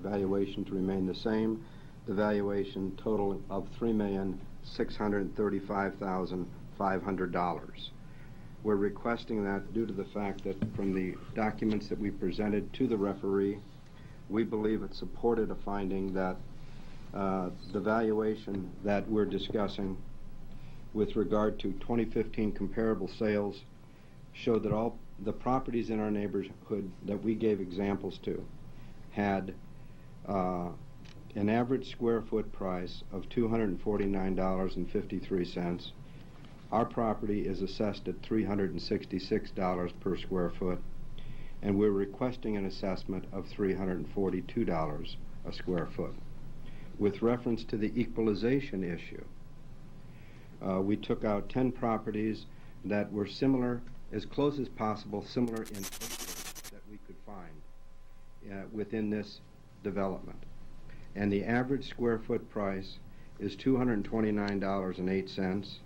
valuation to remain the same. The valuation total of $3,635,500. We're requesting that due to the fact that from the documents that we presented to the referee, we believe it supported a finding that the valuation that we're discussing with regard to 2015 comparable sales showed that all the properties in our neighborhood that we gave examples to had an average square foot price of $249.53. Our property is assessed at $366 per square foot, and we're requesting an assessment of $342 a square foot. With reference to the equalization issue, we took out 10 properties that were similar, as close as possible, similar in acreage that we could find within this development. And the average square foot price is $229.08.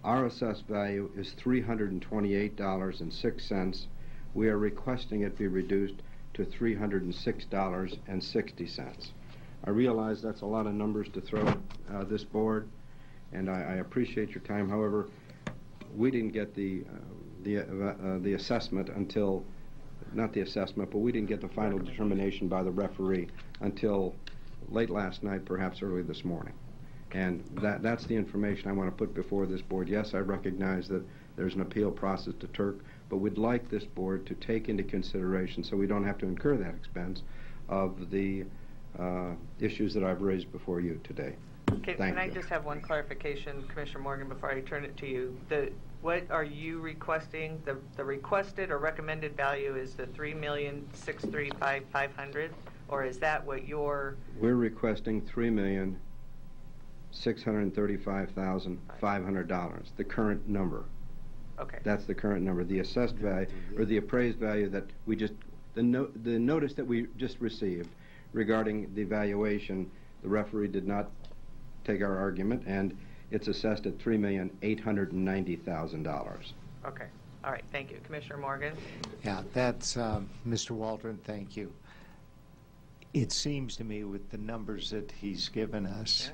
Our assessed value is $328.06. We are requesting it be reduced to $306.60. I realize that's a lot of numbers to throw at this board, and I appreciate your time. However, we didn't get the assessment until, not the assessment, but we didn't get the final determination by the referee until late last night, perhaps early this morning. And that's the information I want to put before this board. Yes, I recognize that there's an appeal process to Turk, but we'd like this board to take into consideration, so we don't have to incur that expense, of the issues that I've raised before you today. Can I just have one clarification, Commissioner Morgan, before I turn it to you? What are you requesting? The requested or recommended value is the $3,635,500, or is that what you're? We're requesting $3,635,500, the current number. Okay. That's the current number. The assessed value, or the appraised value that we just, the notice that we just received regarding the valuation, the referee did not take our argument, and it's assessed at $3,890,000. Okay. All right. Thank you. Commissioner Morgan? Yeah, that's, Mr. Waldron, thank you. It seems to me with the numbers that he's given us,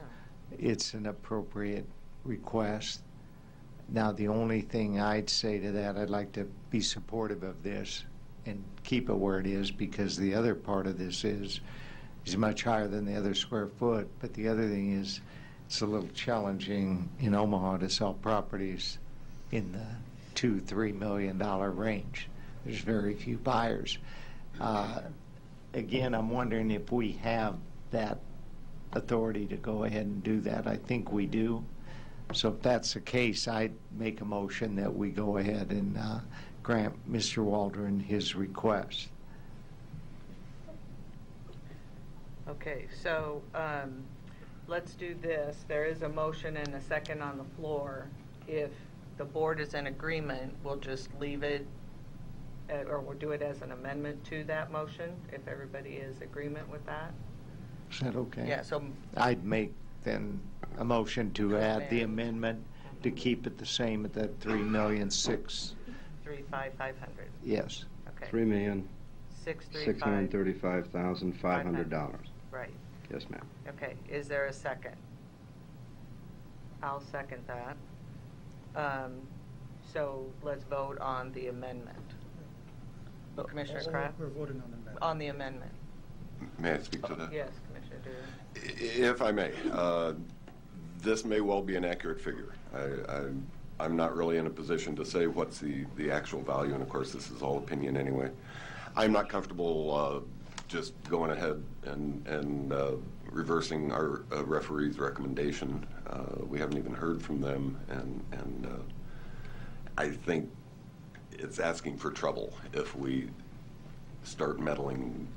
it's an appropriate request. Now, the only thing I'd say to that, I'd like to be supportive of this and keep it where it is, because the other part of this is much higher than the other square foot. But the other thing is, it's a little challenging in Omaha to sell properties in the $2-3 million range. There's very few buyers. Again, I'm wondering if we have that authority to go ahead and do that. I think we do. So if that's the case, I'd make a motion that we go ahead and grant Mr. Waldron his request. Okay, so let's do this. There is a motion and a second on the floor. If the board is in agreement, we'll just leave it, or we'll do it as an amendment to that motion, if everybody is agreement with that. Is that okay? Yeah, so I'd make then a motion to add the amendment to keep it the same at that $3,635,500. Yes. Okay. $3,635,500. Right. Yes, ma'am. Okay. Is there a second? I'll second that. So let's vote on the amendment. Commissioner Kraft? We're voting on the amendment. On the amendment. May I speak to that? Yes, Commissioner Duda. If I may, this may well be an accurate figure. I'm not really in a position to say what's the actual value, and of course this is all opinion anyway. I'm not comfortable just going ahead and reversing our referee's recommendation. We haven't even heard from them, and I think it's asking for trouble if we start meddling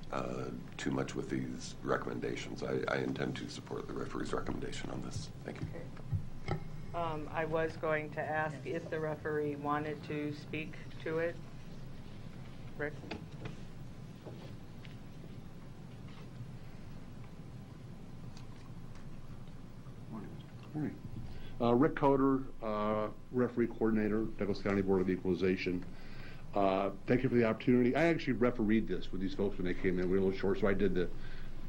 too much with these recommendations. I intend to support the referee's recommendation on this. Thank you. Okay. I was going to ask if the referee wanted to speak to it. Rick? Morning. Rick Coder, referee coordinator, Douglas County Board of Equalization. Thank you for the opportunity. I actually refereed this with these folks when they came in. We were a little short, so I did a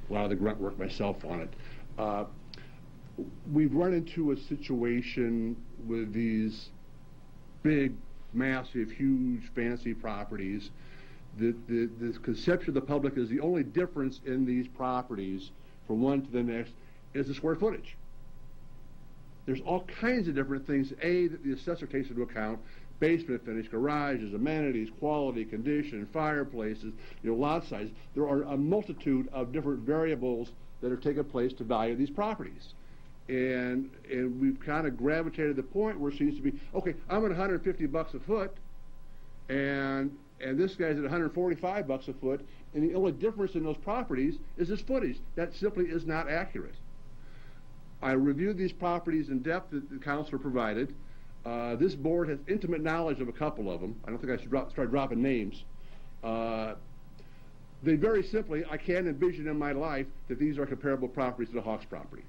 lot of the grunt work myself on it. We've run into a situation with these big, massive, huge, fancy properties. The conception of the public is the only difference in these properties from one to the next is the square footage. There's all kinds of different things, that the assessor takes into account: basement finish, garages, amenities, quality, condition, fireplaces, lot size. There are a multitude of different variables that are taking place to value these properties. And we've kind of gravitated to the point where it seems to be, okay, I'm at $150 a foot, and this guy's at $145 a foot, and the only difference in those properties is this footage. That simply is not accurate. I reviewed these properties in depth that the counselor provided. This board has intimate knowledge of a couple of them. I don't think I should start dropping names. They very simply, I can't envision in my life that these are comparable properties to the Hawks property.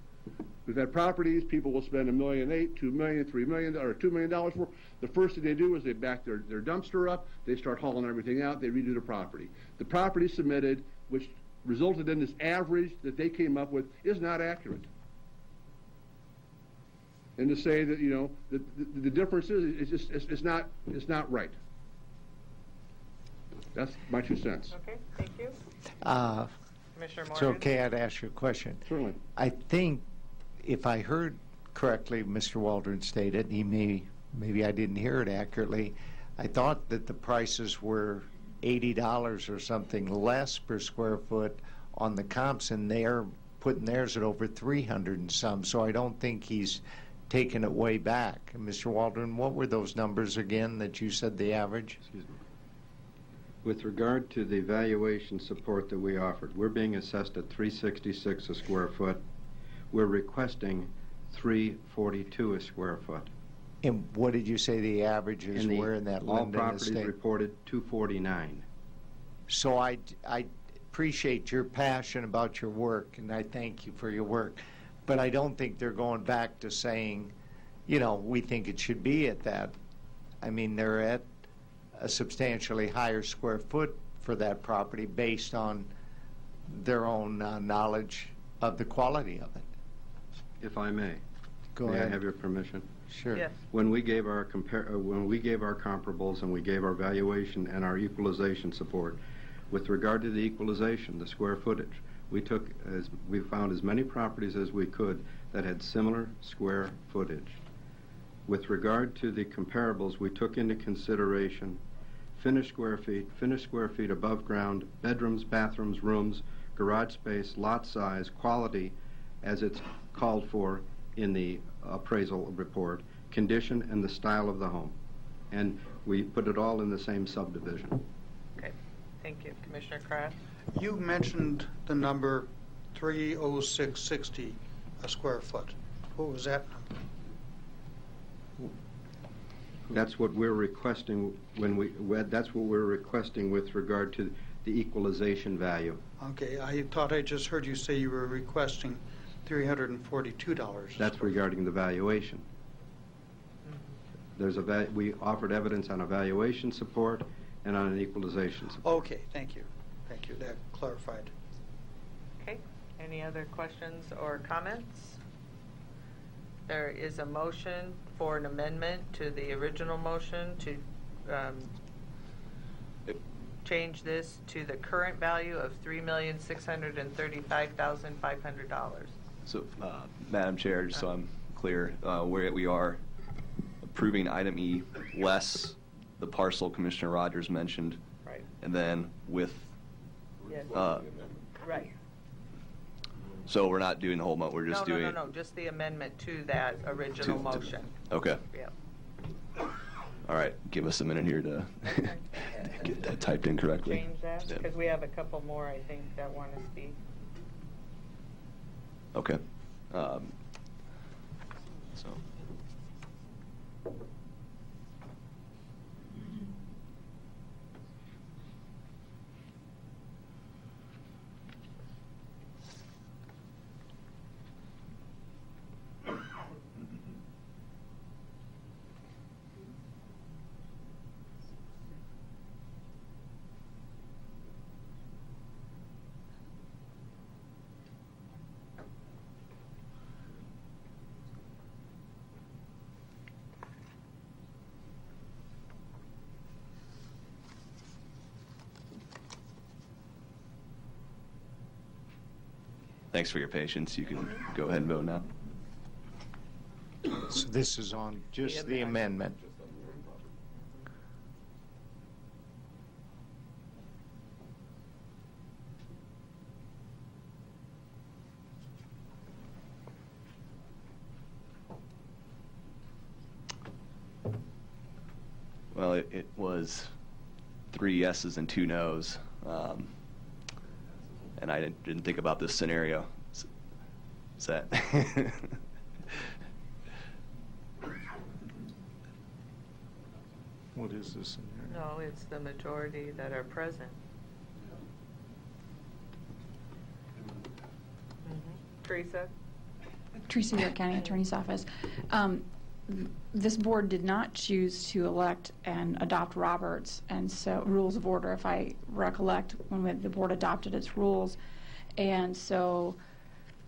We've had properties, people will spend $1.8 million, $2 million, $3 million, or $2 million for. The first thing they do is they back their dumpster up, they start hauling everything out, they redo the property. The property submitted, which resulted in this average that they came up with, is not accurate. And to say that, the difference is it's not right. That's my 2 cents. Okay, thank you. Commissioner Morgan? It's okay, I'd ask you a question. Certainly. I think, if I heard correctly, Mr. Waldron stated, maybe I didn't hear it accurately, I thought that the prices were $80 or something less per square foot on the comps, and they're putting theirs at over 300 and some, so I don't think he's taken it way back. Mr. Waldron, what were those numbers again that you said the average? Excuse me. With regard to the valuation support that we offered, we're being assessed at $366 a square foot. We're requesting $342 a square foot. And what did you say the averages were in that Linden All properties estate? reported $249. So I appreciate your passion about your work, and I thank you for your work. But I don't think they're going back to saying, we think it should be at that. I mean, they're at a substantially higher square foot for that property based on their own knowledge of the quality of it. If I may. Go May ahead. I have your permission? Sure. Yes. When we gave our comparables and we gave our valuation and our equalization support, with regard to the equalization, the square footage, we found as many properties as we could that had similar square footage. With regard to the comparables, we took into consideration finished square feet above ground, bedrooms, bathrooms, rooms, garage space, lot size, quality, as it's called for in the appraisal report, condition, and the style of the home. And we put it all in the same subdivision. Okay, thank you. Commissioner Kraft? You mentioned the number 306.60 a square foot. What was that number? That's what we're requesting that's what we're requesting with regard to the equalization value. Okay, I thought I just heard you say you were requesting $342. That's regarding the valuation. We offered evidence on a valuation support and on an equalization support. Okay, thank you. Thank you. That clarified. Okay, any other questions or comments? There is a motion for an amendment to the original motion to change this to the current value of $3,635,500. So, Madam Chair, just so I'm clear, we are approving item E less the parcel Commissioner Rogers mentioned. Right. and then with, Yes. Right. so we're not doing the whole we're just doing. No, just the amendment to that original motion. Okay. Yeah. All right, give us a minute here to get that typed in correctly. Change that, Yeah. because we have a couple more, I think, that want to speak. Okay. So. Thanks for your patience. You can go ahead and vote now. So this is on just the amendment. Well, it was 3 yeses and 2 nos. And I didn't think about this scenario. Is that? What is this in here? No, it's the majority that are present. Teresa? Teresa, York County Attorney's Office. This board did not choose to elect and adopt Roberts, and so rules of order, if I recollect, when the board adopted its rules. And so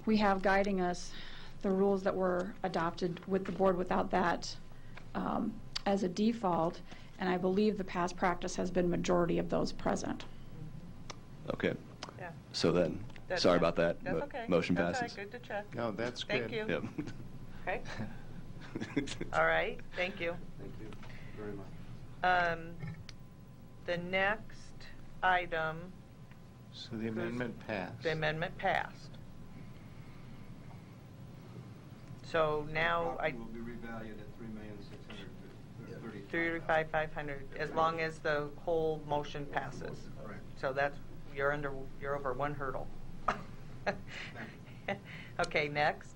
we have guiding us the rules that were adopted with the board without that as a default, and I believe the past practice has been majority of those present. Okay. Yeah. So then, That's sorry it. about that. That's okay. Motion That's passes. all right. Good to check. No, that's good. Thank you. Yep. Okay. All right, thank you. Thank you very much. The next item, So the amendment passed. the amendment passed. So now I, Will be revalued at $3,630,000. 35,500, as long as the whole motion passes. Correct. So that's, you're over one hurdle. Okay, next.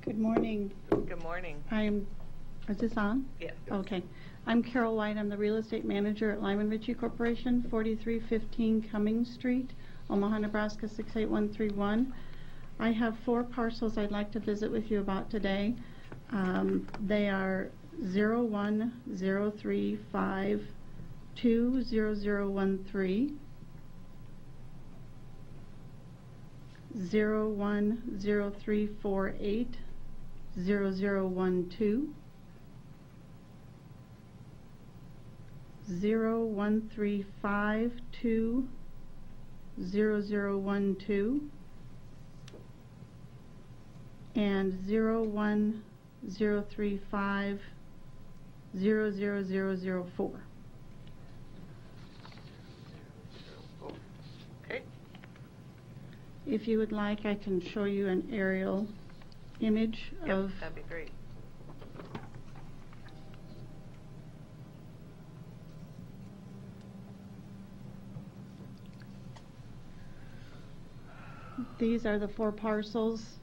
Good morning. Good morning. Is this on? Yes. Okay. I'm Carol White. I'm the real estate manager at Lyman Ritchie Corporation, 4315 Cummings Street, Omaha, Nebraska 68131. I have 4 parcels I'd like to visit with you about today. They are 01035200013, 010348 0012, 01352 0012, and 01035 00004. Okay. If you would like, I can show you an aerial image Yep, of. that'd be great. These are the 4 parcels.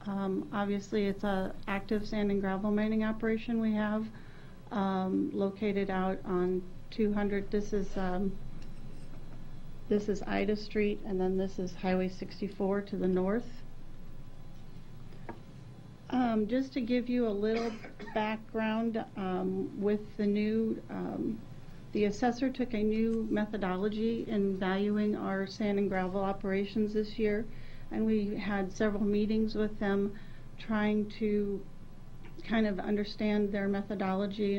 Obviously, it's a active sand and gravel mining operation we have located out on 200. This is Ida Street, and then this is Highway 64 to the north. Just to give you a little background, with the new, the assessor took a new methodology in valuing our sand and gravel operations this year, and we had several meetings with them trying to kind of understand their methodology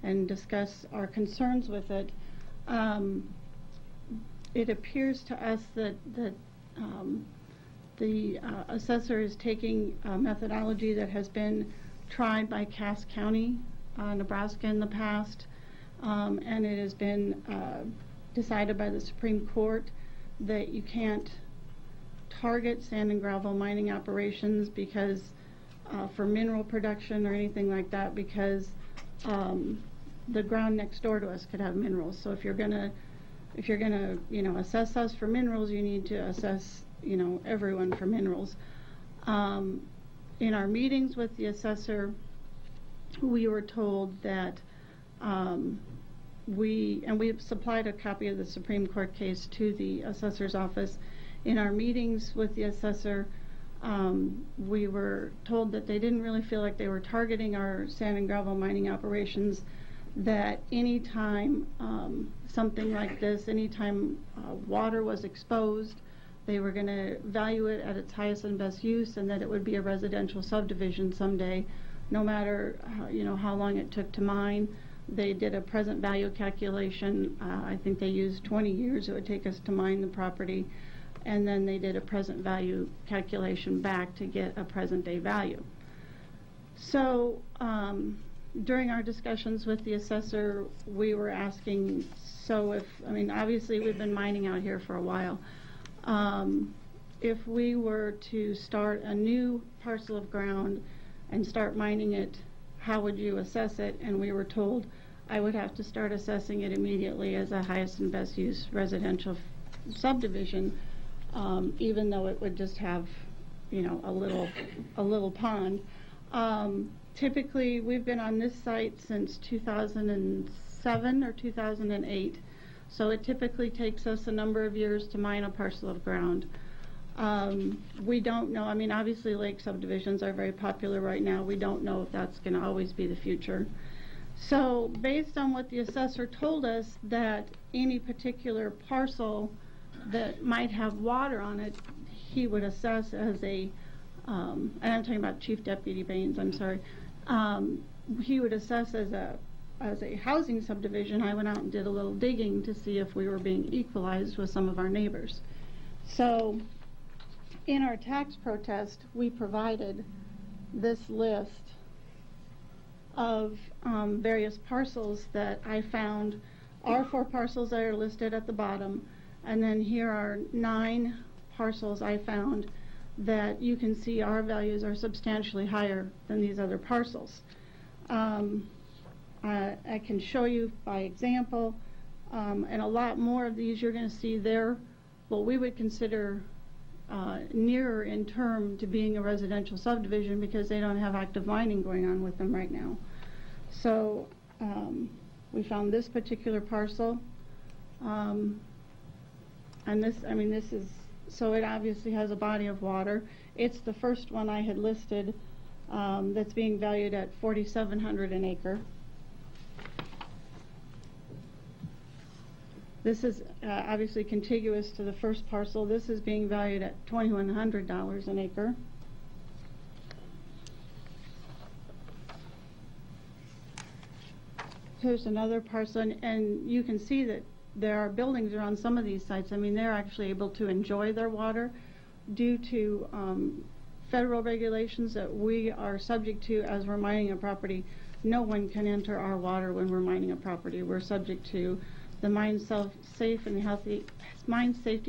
and discuss our concerns with it. It appears to us that the assessor is taking a methodology that has been tried by Cass County Nebraska in the past, and it has been decided by the Supreme Court that you can't target sand and gravel mining operations because for mineral production or anything like that, because the ground next door to us could have minerals. So if you're gonna assess us for minerals, you need to assess everyone for minerals. In our meetings with the assessor, we were told that we supplied a copy of the Supreme Court case to the assessor's office. In our meetings with the assessor, we were told that they didn't really feel like they were targeting our sand and gravel mining operations, that anytime something like this, anytime water was exposed, they were going to value it at its highest and best use, and that it would be a residential subdivision someday, no matter how long it took to mine. They did a present value calculation. I think they used 20 years it would take us to mine the property, and then they did a present value calculation back to get a present day value. So during our discussions with the assessor, we were asking, obviously we've been mining out here for a while. If we were to start a new parcel of ground and start mining it, how would you assess it? And we were told I would have to start assessing it immediately as a highest and best use residential subdivision, even though it would just have, a little pond. Typically, we've been on this site since 2007 or 2008, so it typically takes us a number of years to mine a parcel of ground. We don't know, obviously lake subdivisions are very popular right now. We don't know if that's going to always be the future. So based on what the assessor told us, that any particular parcel that might have water on it, he would assess as a, and I'm talking about Chief Deputy Baines, I'm sorry, he would assess as a housing subdivision. I went out and did a little digging to see if we were being equalized with some of our neighbors. So in our tax protest, we provided this list of various parcels that I found are 4 parcels that are listed at the bottom, and then here are 9 parcels I found that you can see our values are substantially higher than these other parcels. I can show you by example, and a lot more of these you're going to see there, what we would consider nearer in term to being a residential subdivision, because they don't have active mining going on with them right now. So we found this particular parcel, and this is, so it obviously has a body of water. It's the first one I had listed that's being valued at $4,700 an acre. This is obviously contiguous to the first parcel. This is being valued at $2,100 an acre. Here's another parcel, and you can see that there are buildings around some of these sites. They're actually able to enjoy their water due to federal regulations that we are subject to as we're mining a property. No one can enter our water when we're mining a property. We're subject to the Mine Safety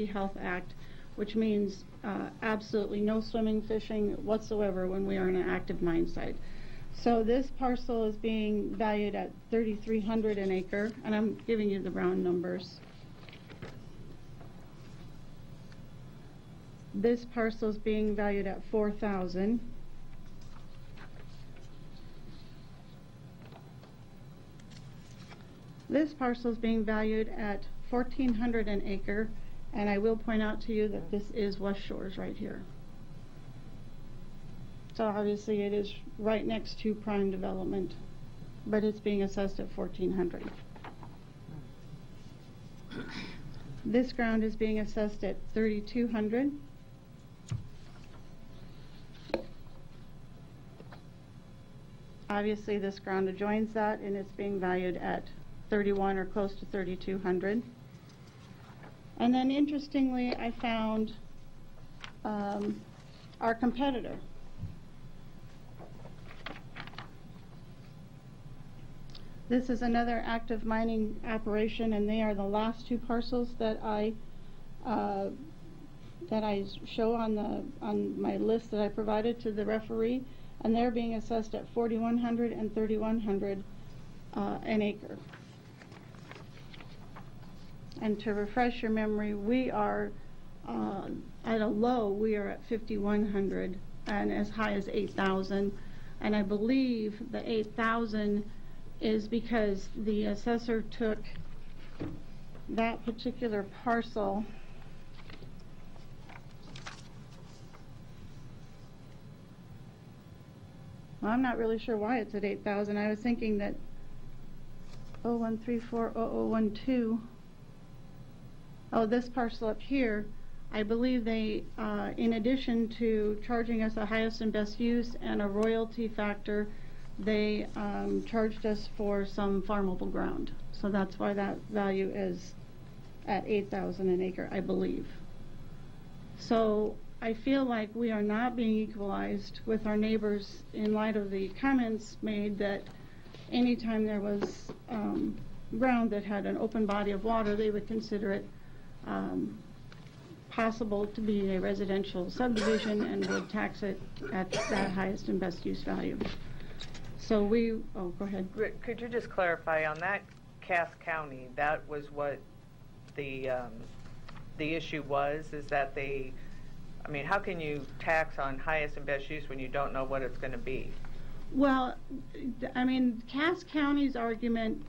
Health Act, which means absolutely no swimming, fishing whatsoever when we are in an active mine site. So this parcel is being valued at $3,300 an acre, and I'm giving you the round numbers. This parcel is being valued at $4,000. This parcel is being valued at $1,400 an acre, and I will point out to you that this is West Shores right here. So obviously it is right next to prime development, but it's being assessed at $1,400. This ground is being assessed at $3,200. Obviously this ground adjoins that, and it's being valued at $3,100 or close to $3,200. And then interestingly, I found our competitor. This is another active mining operation, and they are the last two parcels that I show on my list that I provided to the referee, and they're being assessed at $4,100 and $3,100 an acre. And to refresh your memory, we are at a low, we are at $5,100 and as high as $8,000, and I believe the $8,000 is because the assessor took that particular parcel Well, I'm not really sure why it's at 8,000. I was thinking that 01340012. Oh, this parcel up here, I believe they, in addition to charging us a highest and best use and a royalty factor, they charged us for some farmable ground. So that's why that value is at 8,000 an acre, I believe. So I feel like we are not being equalized with our neighbors in light of the comments made that anytime there was ground that had an open body of water, they would consider it possible to be a residential subdivision and would tax it at that highest and best use value. So we, oh, go ahead. Rick, could you just clarify on that Cass County, that was what the issue was, is that they, I mean, how can you tax on highest and best use when you don't know what it's going to be? Well, I mean, Cass County's argument,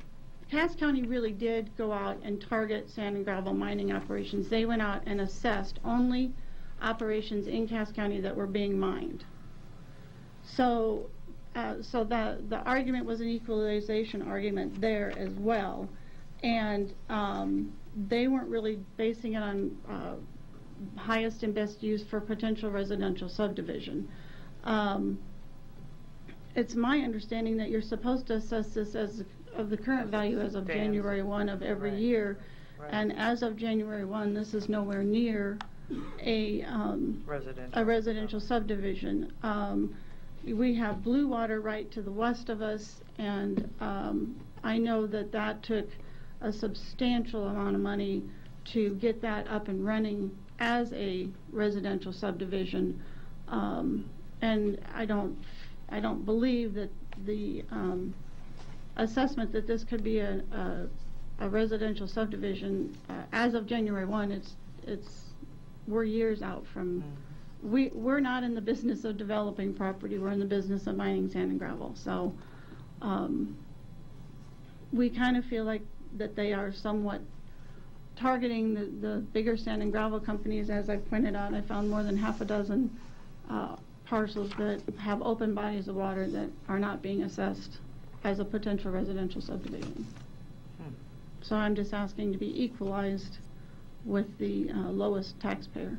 Cass County really did go out and target sand and gravel mining operations. They went out and assessed only operations in Cass County that were being mined. So, the argument was an equalization argument there as well, and they weren't really basing it on highest and best use for potential residential subdivision. It's my understanding that you're supposed to assess this as of the current value as of January 1 of every year, and as of January 1, this is nowhere near a residential subdivision. We have Blue Water right to the west of us, and I know that that took a substantial amount of money to get that up and running as a residential subdivision, and I don't believe that the assessment that this could be a residential subdivision as of January 1, we're years out from. We're not in the business of developing property. We're in the business of mining sand and gravel. So we kind of feel like that they are somewhat targeting the bigger sand and gravel companies. As I pointed out, I found more than half a dozen parcels that have open bodies of water that are not being assessed as a potential residential subdivision. So I'm just asking to be equalized with the lowest taxpayer.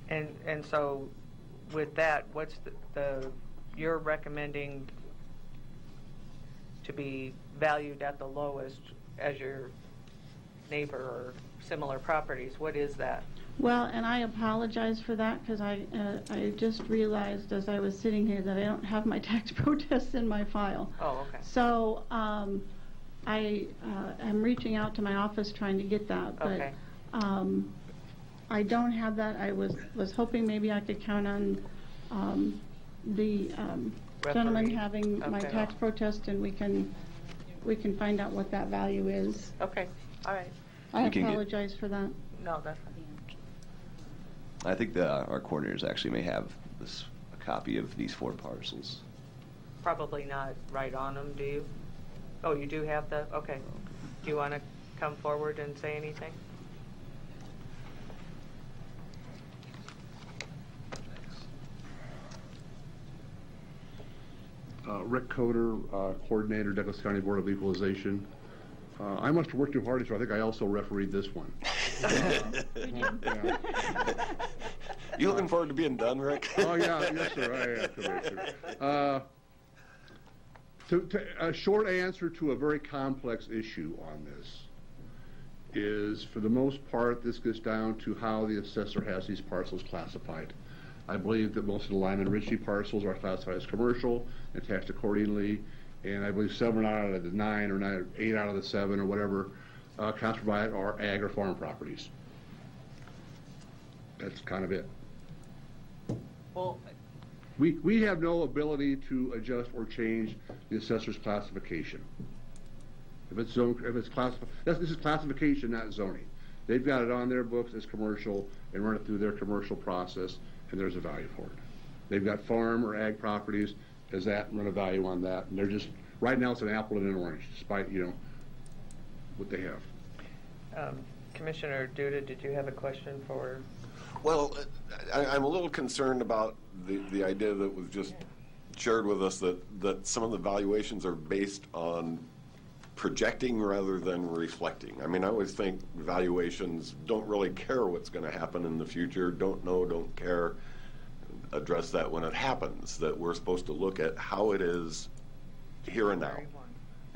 And so with that, what's you're recommending to be valued at the lowest as your neighbor or similar properties? What is that? Well, and I apologize for that because I just realized as I was sitting here that I don't have my tax protests in my file. Oh, okay. So I am reaching out to my office trying to get that, but okay. I don't have that. I was hoping maybe I could count on the gentleman having my tax protest, and we can find out what that value is. Okay, all right. I apologize for that. No, that's fine. I think our coordinators actually may have a copy of these 4 parcels. Probably not right on them, do you? Oh, you do have the, okay. Do you want to come forward and say anything? Rick Coder, Coordinator, Douglas County Board of Equalization. I must have worked too hard, so I think I also refereed this one. You looking forward to being done, Rick? Oh, yeah, yes, sir. I am, a short answer to a very complex issue on this is, for the most part, this gets down to how the assessor has these parcels classified. I believe that most of the Lyman Ritchie parcels are classified as commercial and taxed accordingly, and I believe 7 out of the 9 or 8 out of the 7 or whatever accounts provided are ag or farm properties. That's kind of it. Well, we have no ability to adjust or change the assessor's classification. If it's zone, if it's classified, this is classification, not zoning. They've got it on their books as commercial and run it through their commercial process, and there's a value for it. They've got farm or ag properties as that, and run a value on that, and they're just, right now it's an apple and an orange, despite, you know, what they have. Commissioner Duda, did you have a question for? Well, I'm a little concerned about the idea that was just shared with us that some of the valuations are based on projecting rather than reflecting. I mean, I always think valuations don't really care what's going to happen in the future, don't know, don't care, address that when it happens, that we're supposed to look at how it is here and now.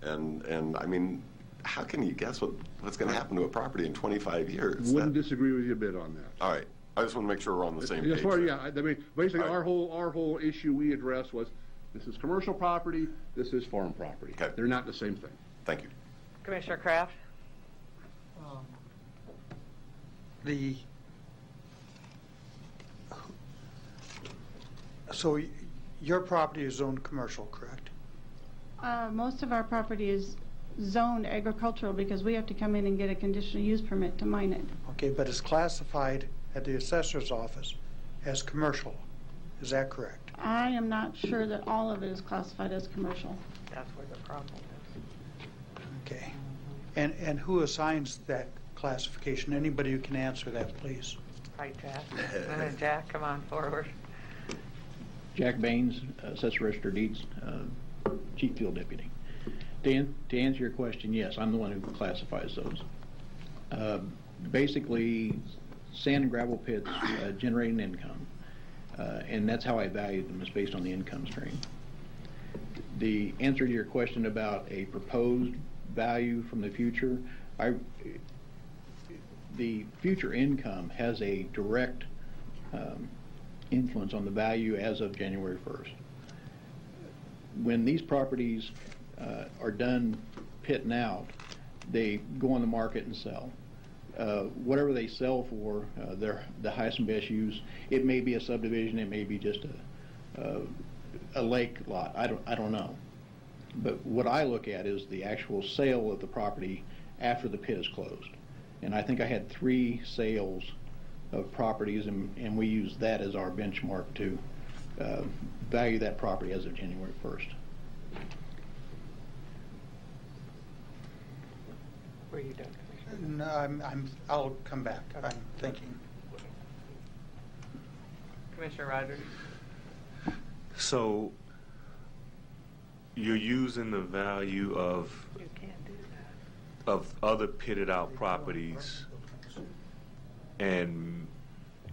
And I mean, how can you guess what's going to happen to a property in 25 years? Wouldn't disagree with you a bit on that. All right. I just want to make sure we're on the same page. As far, yeah, I mean, basically our whole issue we addressed was, this is commercial property, this is farm property. Okay. They're not the same thing. Thank you. Commissioner Kraft? So your property is zoned commercial, correct? Most of our property is zoned agricultural because we have to come in and get a conditional use permit to mine it. Okay, but it's classified at the assessor's office as commercial. Is that correct? I am not sure that all of it is classified as commercial. That's where the problem is. Okay. And who assigns that classification? Anybody who can answer that, please. Hi, Jack. Jack, come on forward. Jack Baines, Assessor Register Deeds, Chief Field Deputy. To answer your question, yes, I'm the one who classifies those. Basically, sand and gravel pits generate an income, and that's how I value them, is based on the income stream. The answer to your question about a proposed value from the future, the future income has a direct influence on the value as of January 1st. When these properties are done pitting out, they go on the market and sell. Whatever they sell for, they're the highest and best use. It may be a subdivision, it may be just a lake lot. I don't know. But what I look at is the actual sale of the property after the pit is closed. And I think I had 3 sales of properties, and we use that as our benchmark to value that property as of January 1st. Were you done, Commissioner? No, I'll come back. Okay. I'm thinking. Commissioner Rogers? So you're using the value of other pitted out properties, and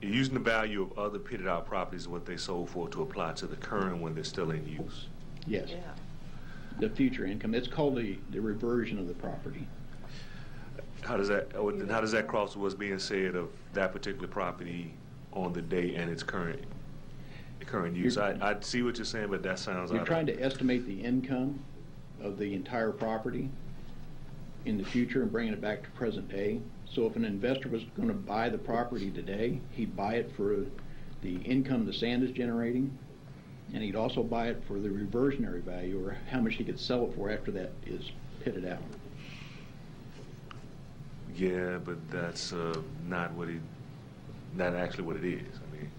you're using the value of other pitted out properties, what they sold for, to apply to the current when they're still in use. Yes. Yeah. The future income. It's called the reversion of the property. How does that cross with what's being said of that particular property on the day and its current use? I see what you're saying, but that sounds. You're trying to estimate the income of the entire property in the future and bringing it back to present day. So if an investor was going to buy the property today, he'd buy it for the income the sand is generating, and he'd also buy it for the reversionary value, or how much he could sell it for after that is pitted out. Yeah, but that's not actually what it is. I mean,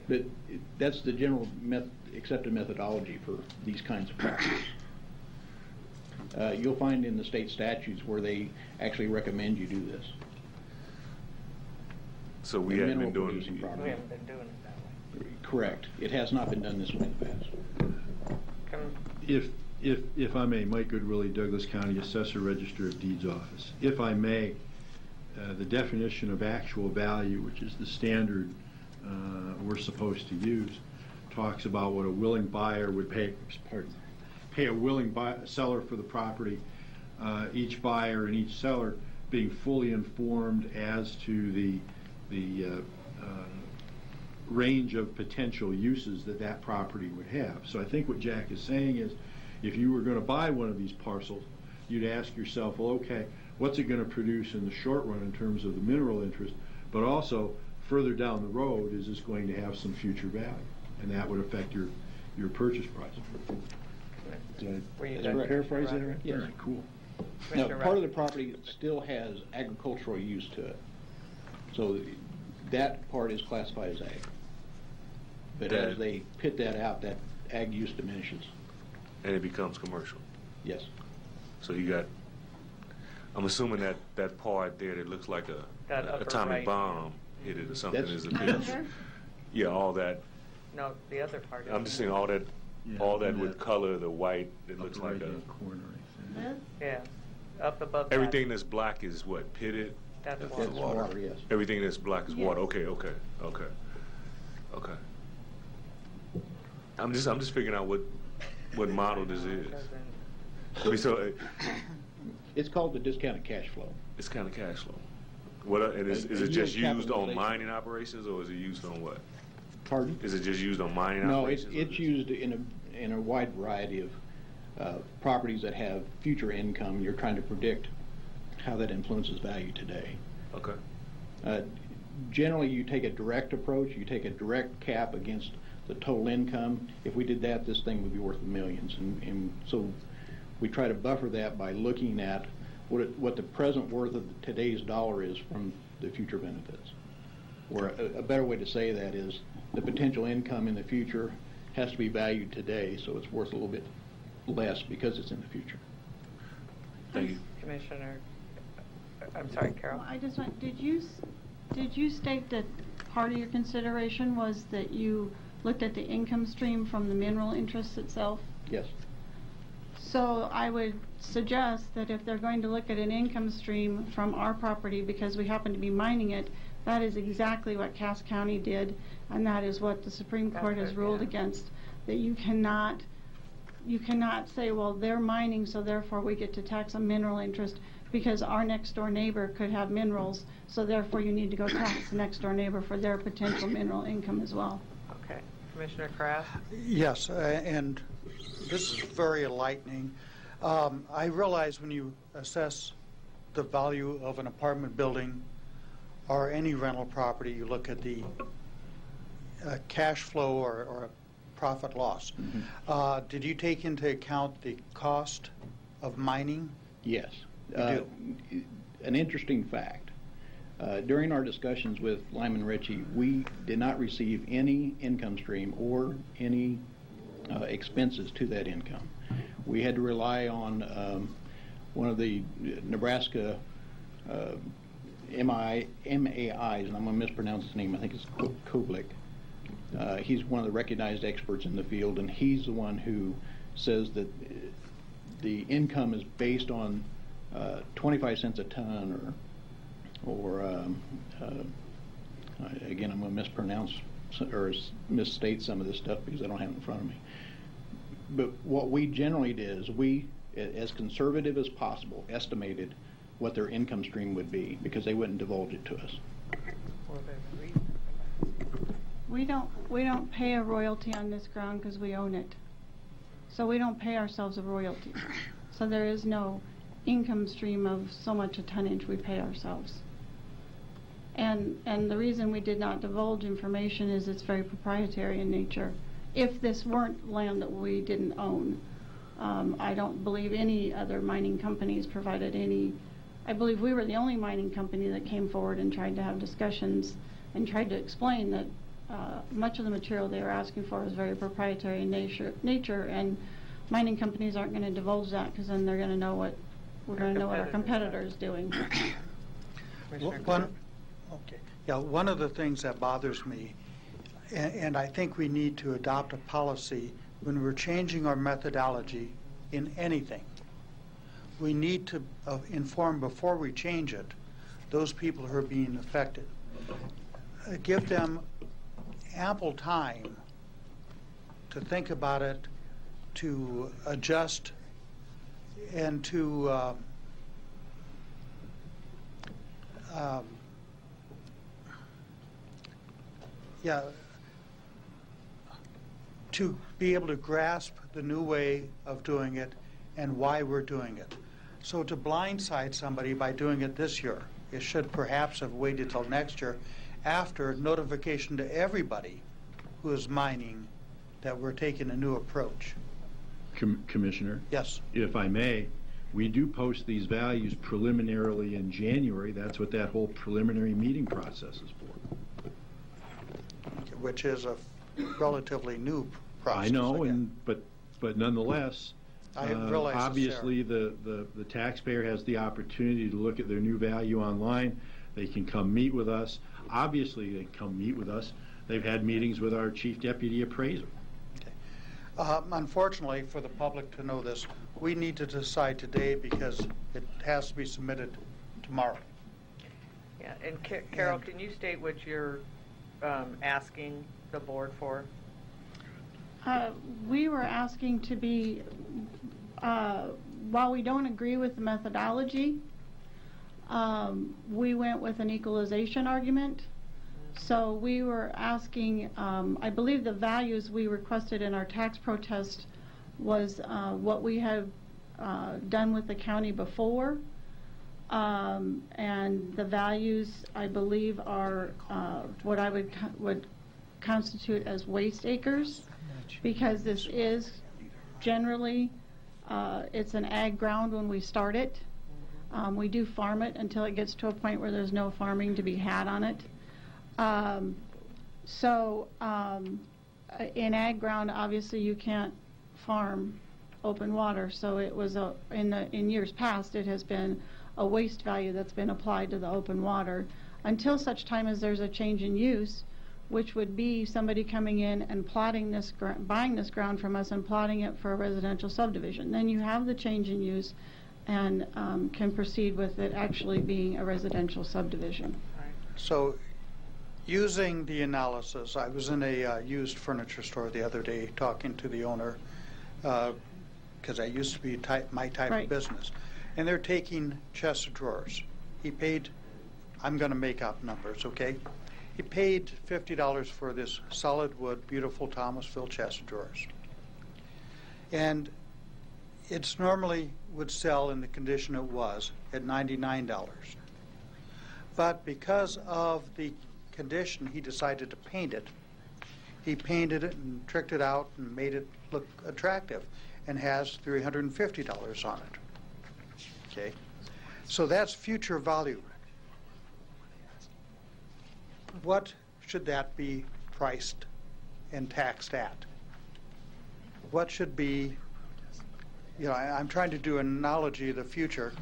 but that's the general accepted methodology for these kinds of practices. You'll find in the state statutes where they actually recommend you do this. So we haven't been doing it that way. Correct. It has not been done this way in the past. If I may, Mike Goodwillie, Douglas County Assessor Register of Deeds Office. If I may, the definition of actual value, which is the standard we're supposed to use, talks about what a willing buyer would pay a willing seller for the property, each buyer and each seller being fully informed as to the range of potential uses that property would have. So I think what Jack is saying is, if you were going to buy one of these parcels, you'd ask yourself, well, okay, what's it going to produce in the short run in terms of the mineral interest, but also further down the road, is this going to have some future value? And that would affect your purchase price. Did I paraphrase that right? Yes. Very cool. Now, part of the property still has agricultural use to it. So that part is classified as ag. But as they pit that out, that ag use diminishes. And it becomes commercial. Yes. So you got, I'm assuming that part there that looks like That a upper atomic right. bomb hit it or something That's- is a pit. Yeah, all that. No, the other part. I'm just saying all that, with color, the white, it looks like a. Corner, I think. Yeah, up above Everything that's black is what, pitted? That's That's water, yes. Everything that's black is water. Yes. Okay. I'm just figuring out what model this is. I mean, so It's called the discounted cash flow. it's kind of cash flow. What and is it just used on mining operations, or is it used on what? Pardon? Is it just used on mining No, operations? it's used in a wide variety of properties that have future income. You're trying to predict how that influences value today. Okay. Generally, you take a direct approach. You take a direct cap against the total income. If we did that, this thing would be worth millions. And so we try to buffer that by looking at what the present worth of today's dollar is from the future benefits. Or a better way to say that is the potential income in the future has to be valued today, so it's worth a little bit less because it's in the future. Thank you. Commissioner, I'm sorry, Carol. Well, I just want, did you state that part of your consideration was that you looked at the income stream from the mineral interest itself? Yes. So I would suggest that if they're going to look at an income stream from our property because we happen to be mining it, that is exactly what Cass County did, and that is what the Supreme Court has ruled against, that you cannot say, well, they're mining, so therefore we get to tax a mineral interest because our next door neighbor could have minerals, so therefore you need to go tax the next door neighbor for their potential mineral income as well. Okay. Commissioner Kraft? Yes, and this is very enlightening. I realize when you assess the value of an apartment building or any rental property, you look at the cash flow or profit loss. Mm-hmm. Did you take into account the cost of mining? Yes. You do. An interesting fact. During our discussions with Lyman Ritchie, we did not receive any income stream or any expenses to that income. We had to rely on one of the Nebraska MAIs, and I'm going to mispronounce his name, I think it's Kovlik. He's one of the recognized experts in the field, and he's the one who says that the income is based on 25 cents a ton or again, I'm going to mispronounce or misstate some of this stuff because I don't have it in front of me. But what we generally did is we, as conservative as possible, estimated what their income stream would be because they wouldn't divulge it to us. We don't pay a royalty on this ground because we own it. So we don't pay ourselves a royalty. So there is no income stream of so much a tonnage we pay ourselves. And the reason we did not divulge information is it's very proprietary in nature. If this weren't land that we didn't own, I don't believe any other mining companies provided any. I believe we were the only mining company that came forward and tried to have discussions and tried to explain that much of the material they were asking for was very proprietary in nature, and mining companies aren't going to divulge that because then they're going to know what our competitor is doing. One of the things that bothers me, and I think we need to adopt a policy when we're changing our methodology in anything. We need to inform before we change it those people who are being affected. Give them ample time to think about it, to adjust, and to to be able to grasp the new way of doing it and why we're doing it. So to blindside somebody by doing it this year, it should perhaps have waited till next year after notification to everybody who is mining that we're taking a new approach. Commissioner? Yes. If I may, we do post these values preliminarily in January. That's what that whole preliminary meeting process is for. Which is a relatively new process. I know, but nonetheless, I realize it's obviously the taxpayer has the opportunity to look at their new value online. They can come meet with us. Obviously, they can come meet with us. They've had meetings with our chief deputy appraiser. Unfortunately, for the public to know this, we need to decide today because it has to be submitted tomorrow. Yeah, and Carol, can you state what you're asking the board for? We were asking to be, while we don't agree with the methodology, we went with an equalization argument. So we were asking, I believe the values we requested in our tax protest was what we have done with the county before. And the values, I believe, are what I would constitute as waste acres, because this is generally, it's an ag ground when we start it. We do farm it until it gets to a point where there's no farming to be had on it. In ag ground, obviously you can't farm open water, so it was in years past it has been a waste value that's been applied to the open water until such time as there's a change in use, which would be somebody coming in and plotting this, buying this ground from us and plotting it for a residential subdivision. Then you have the change in use and can proceed with it actually being a residential subdivision. So, using the analysis, I was in a used furniture store the other day talking to the owner, because I used to be my type of business, and they're taking chest of drawers. He paid, I'm going to make up numbers, okay? He paid $50 for this solid wood, beautiful Thomasville chest of drawers. And it's normally would sell in the condition it was at $99. But because of the condition, he decided to paint it. He painted it and tricked it out and made it look attractive and has $350 on it. Okay? So that's future value. What should that be priced and taxed at? What should be, I'm trying to do an analogy of the future.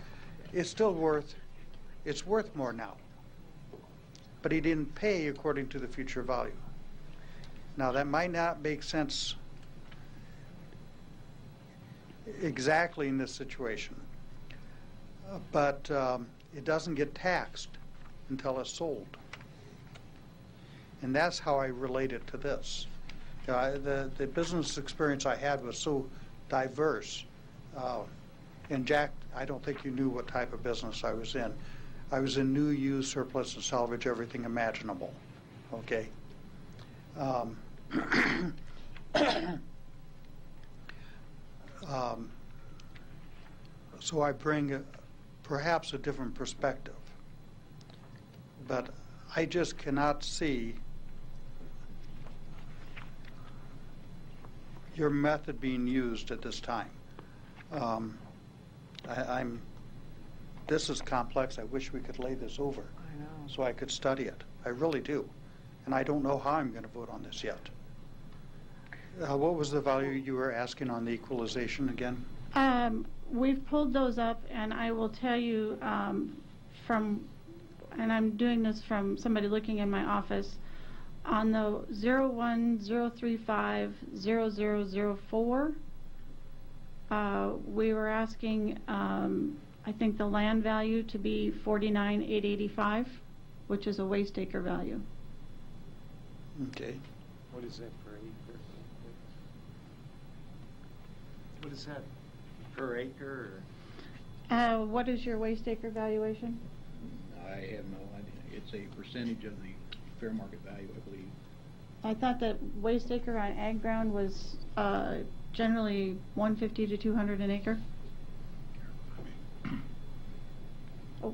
It's still worth more now. But he didn't pay according to the future value. Now that might not make sense exactly in this situation, but it doesn't get taxed until it's sold. And that's how I relate it to this. The business experience I had was so diverse. And Jack, I don't think you knew what type of business I was in. I was in new, used, surplus, and salvage, everything imaginable. Okay? So I bring perhaps a different perspective. But I just cannot see your method being used at this time. This is complex. I wish we could lay this over so I could study it. I really do. And I don't know how I'm going to vote on this yet. What was the value you were asking on the equalization again? We've pulled those up, and I will tell you and I'm doing this from somebody looking in my office, on the 010350004, we were asking, I think the land value to be $49,885, which is a waste acre value. Okay. What is that per acre? What is that per acre? What is your waste acre valuation? I have no idea. It's a percentage of the fair market value, I believe. I thought that waste acre on ag ground was generally 150 to 200 an acre. Oh.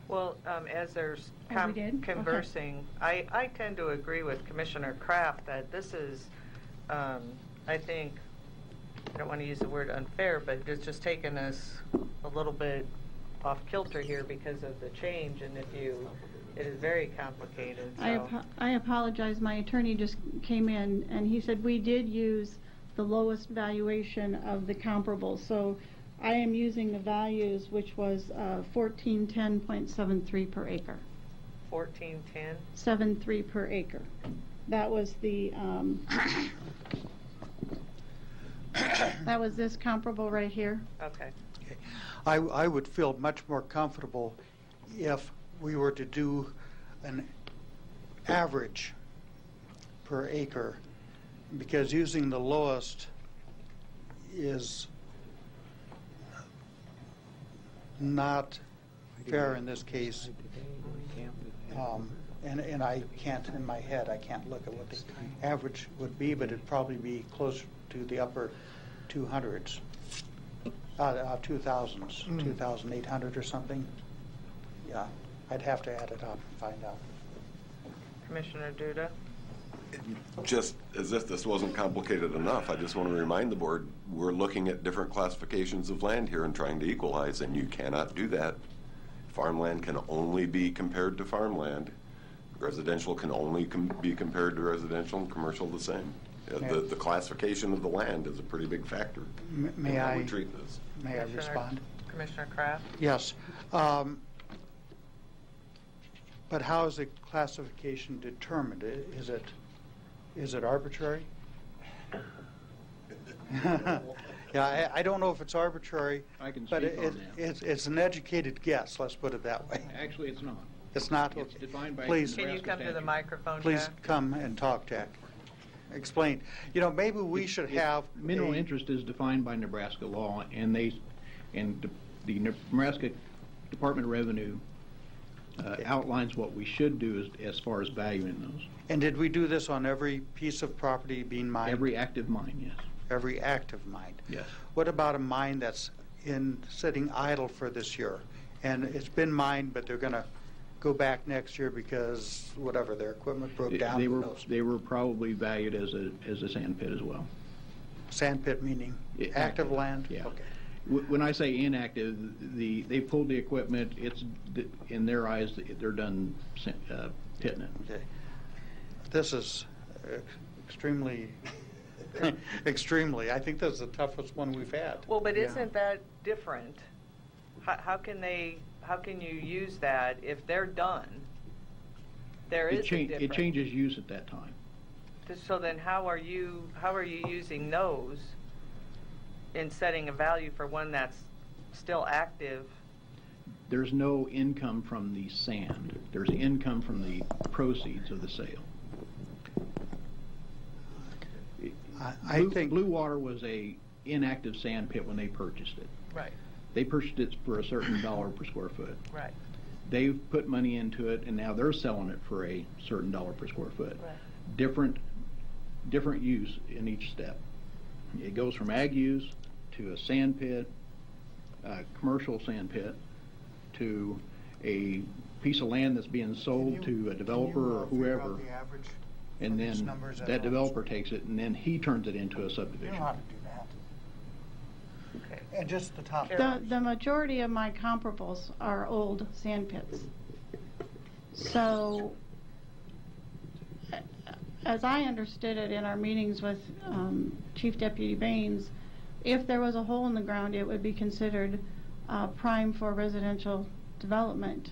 Well, as there's Oh, we did? conversing, I tend to agree with Commissioner Kraft that this is, I think, I don't want to use the word unfair, but it's just taken us a little bit off kilter here because of the change, and it is very complicated. So. I apologize. My attorney just came in, and he said we did use the lowest valuation of the comparables. So I am using the values, which was 1410.73 per acre. 1410? 73 per acre. That was the that was this comparable right here. Okay. I would feel much more comfortable if we were to do an average per acre, because using the lowest is not fair in this case. And I can't, in my head, I can't look at what the average would be, but it'd probably be closer to the upper 200s, 2000s, 2,800 or something. Yeah, I'd have to add it up and find out. Commissioner Duda? Just as if this wasn't complicated enough, I just want to remind the board, we're looking at different classifications of land here and trying to equalize, and you cannot do that. Farmland can only be compared to farmland. Residential can only be compared to residential, and commercial the same. The classification of the land is a pretty big factor in how we treat this. May I respond? Commissioner Kraft? Yes. But how is the classification determined? Is it arbitrary? Yeah, I don't know if it's arbitrary, I can but speak on that. it's an educated guess, let's put it that way. Actually, it's not. It's not? It's defined by Please. Can you come to the microphone, Please Jack? come and talk, Jack. Explain. You know, maybe we should have mineral interest is defined by Nebraska law, and the Nebraska Department of Revenue outlines what we should do as far as valuing those. And did we do this on every piece of property being mined? Every active mine, yes. Every active mine? Yes. What about a mine that's sitting idle for this year? And it's been mined, but they're going to go back next year because whatever, their equipment broke down? They were probably valued as a sand pit as well. Sand pit meaning active land? Yeah. Okay. When I say inactive, they pulled the equipment. It's in their eyes they're done pitting it. Okay. This is extremely, extremely. I think this is the toughest one we've had. Well, but isn't that different? How can you use that if they're done? There is a difference. It changes use at that time. So then, how are you using those in setting a value for one that's still active? There's no income from the sand. There's income from the proceeds of the sale. I think Blue Water was a inactive sand pit when they purchased it. Right. They purchased it for a certain dollar per square foot. Right. They put money into it, and now they're selling it for a certain dollar per square foot. Right. Different use in each step. It goes from ag use to a sand pit, a commercial sand pit, to a piece of land that's being sold to a developer or whoever. And then that developer takes it, and then he turns it into a subdivision. You know how to do that. Okay. And just the top. The majority of my comparables are old sand pits. So, as I understood it in our meetings with Chief Deputy Baines, if there was a hole in the ground, it would be considered prime for residential development,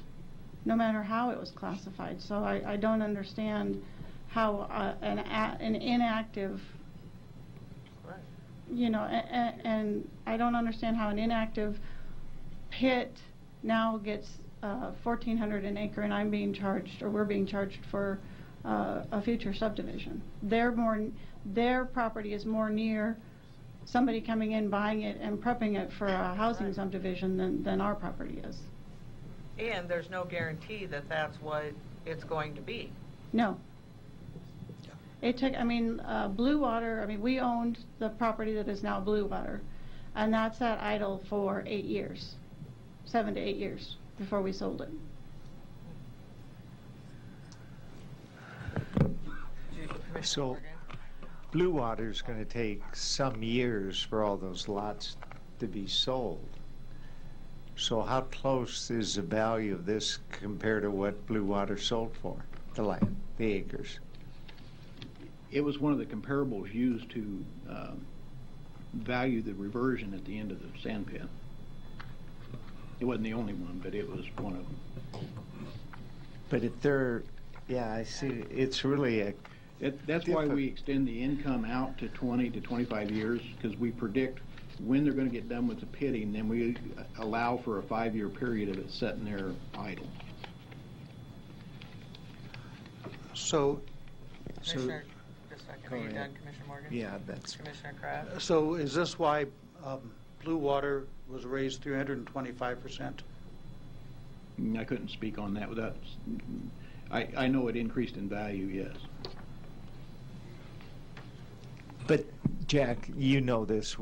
no matter how it was classified. So I don't understand how an inactive, you know, and I don't understand how an inactive pit now gets $1,400 an acre, and I'm being charged, or we're being charged for a future subdivision. Their property is more near somebody coming in, buying it, and prepping it for a housing subdivision than our property is. And there's no guarantee that that's what it's going to be. No. It took, Blue Water, we owned the property that is now Blue Water, and that sat idle for 8 years, 7 to 8 years before we sold it. So Blue Water is going to take some years for all those lots to be sold. So how close is the value of this compared to what Blue Water sold for, the land, the acres? It was one of the comparables used to value the reversion at the end of the sand pit. It wasn't the only one, but it was one of them. But if they're, yeah, I see, it's really that's why we extend the income out to 20 to 25 years, because we predict when they're going to get done with the pitting, then we allow for a 5-year period of it sitting there idle. Commissioner, just a second, are you done, Commissioner Morgan? Yeah, that's... Commissioner Kraft? So is this why Blue Water was raised 325%? I couldn't speak on that without, I know it increased in value, yes. But Jack, you know this,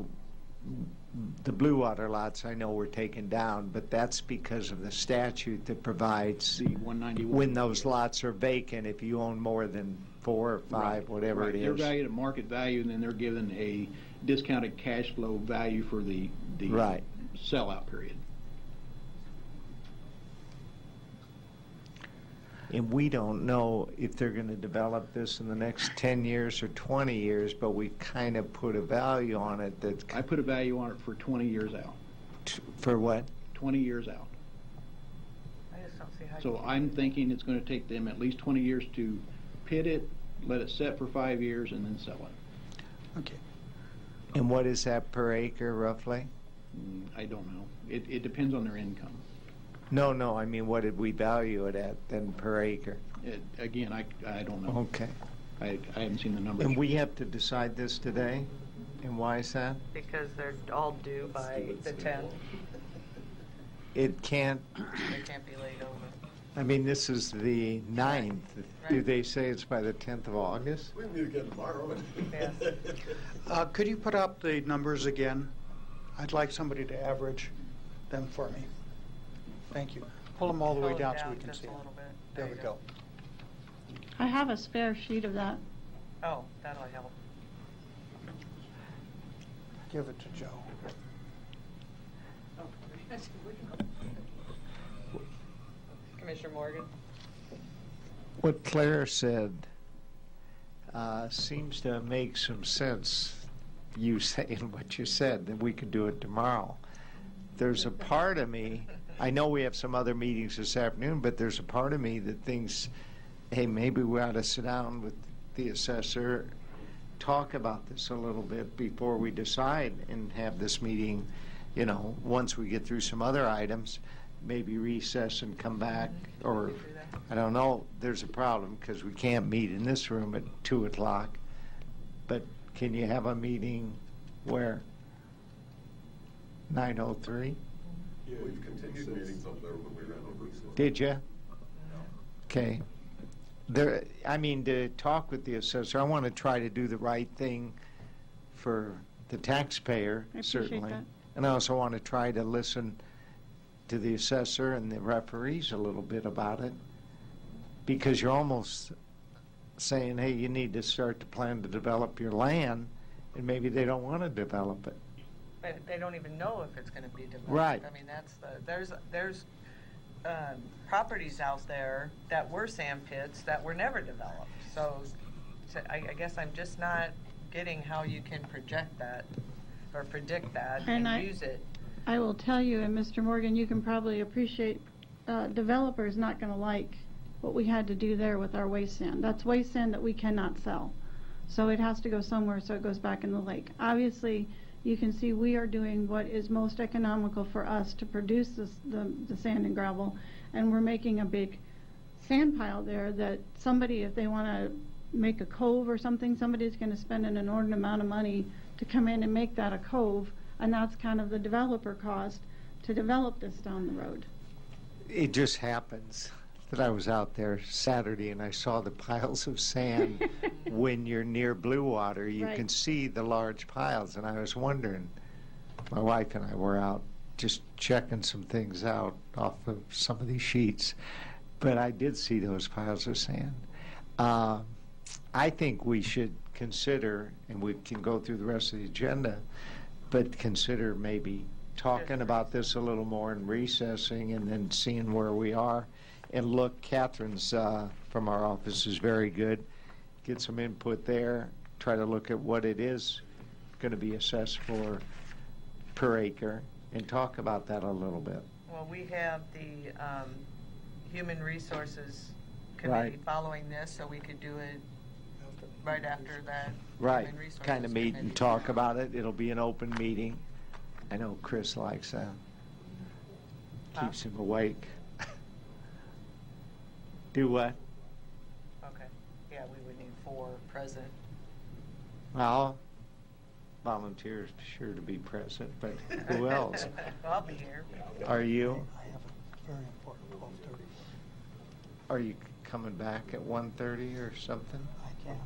the Blue Water lots I know were taken down, but that's because of the statute that provides the 191 when those lots are vacant, if you own more than 4 or 5, whatever it is. They're valued at market value, and then they're given a discounted cash flow value for the sellout period. And we don't know if they're going to develop this in the next 10 years or 20 years, but we kind of put a value on it. I put a value on it for 20 years out. For what? 20 years out. I just don't see how. So I'm thinking it's going to take them at least 20 years to pit it, let it set for 5 years, and then sell it. Okay. And what is that per acre, roughly? I don't know. It depends on their income. No, I mean, what did we value it at then per acre? Again, I don't know. Okay. I haven't seen the numbers. And we have to decide this today? And why is that? Because they're all due by the 10th. It can't... They can't be laid over. I mean, this is the 9th. Right. Do they say it's by the 10th of August? We can meet again tomorrow. Yes. Could you put up the numbers again? I'd like somebody to average them for me. Thank you. Pull them all the way down so we can see it. There we go. I have a spare sheet of that. Oh, that'll help. Give it to Joe. Commissioner Morgan? What Clare said seems to make some sense, you saying what you said, that we could do it tomorrow. There's a part of me, I know we have some other meetings this afternoon, but there's a part of me that thinks, hey, maybe we ought to sit down with the assessor, talk about this a little bit before we decide and have this meeting, you know, once we get through some other items, maybe recess and come back, or I don't know. There's a problem because we can't meet in this room at 2 o'clock, but can you have a meeting where 9:03? Yeah, we've continued meetings up there when we ran over. Did you? Okay. There, I mean, to talk with the assessor, I want to try to do the right thing for the taxpayer, certainly. That. And I also want to try to listen to the assessor and the referees a little bit about it, because you're almost saying, hey, you need to start to plan to develop your land, and maybe they don't want to develop it. But they don't even know if it's going to be developed. Right. I mean, that's there's properties out there that were sand pits that were never developed. So I guess I'm just not getting how you can project that or predict that and use it. I will tell you, and Mr. Morgan, you can probably appreciate, developers not going to like what we had to do there with our waste sand. That's waste sand that we cannot sell. So it has to go somewhere so it goes back in the lake. Obviously, you can see we are doing what is most economical for us to produce the sand and gravel, and we're making a big sand pile there that somebody, if they want to make a cove or something, somebody's going to spend an inordinate amount of money to come in and make that a cove, and that's kind of the developer cost to develop this down the road. It just happens that I was out there Saturday and I saw the piles of sand. When you're near blue water, you Right. can see the large piles. And I was wondering, my wife and I were out just checking some things out off of some of these sheets. But I did see those piles of sand. I think we should consider, and we can go through the rest of the agenda, but consider maybe talking about this a little more and recessing and then seeing where we are. And look, Catherine's from our office is very good. Get some input there. Try to look at what it is going to be assessed for per acre and talk about that a little bit. Well, we have the Human Resources Committee Right. following this, so we could do it right after that. Right, Human Resources kind of meet Committee. and talk about it. It'll be an open meeting. I know Chris likes that. Keeps him awake. Do what? Okay, yeah, we would need 4 present. Well, volunteers sure to be present, but who else? I'll be here. Are you? I have a very important 12:30. Are you coming back at 1:30 or something? I can.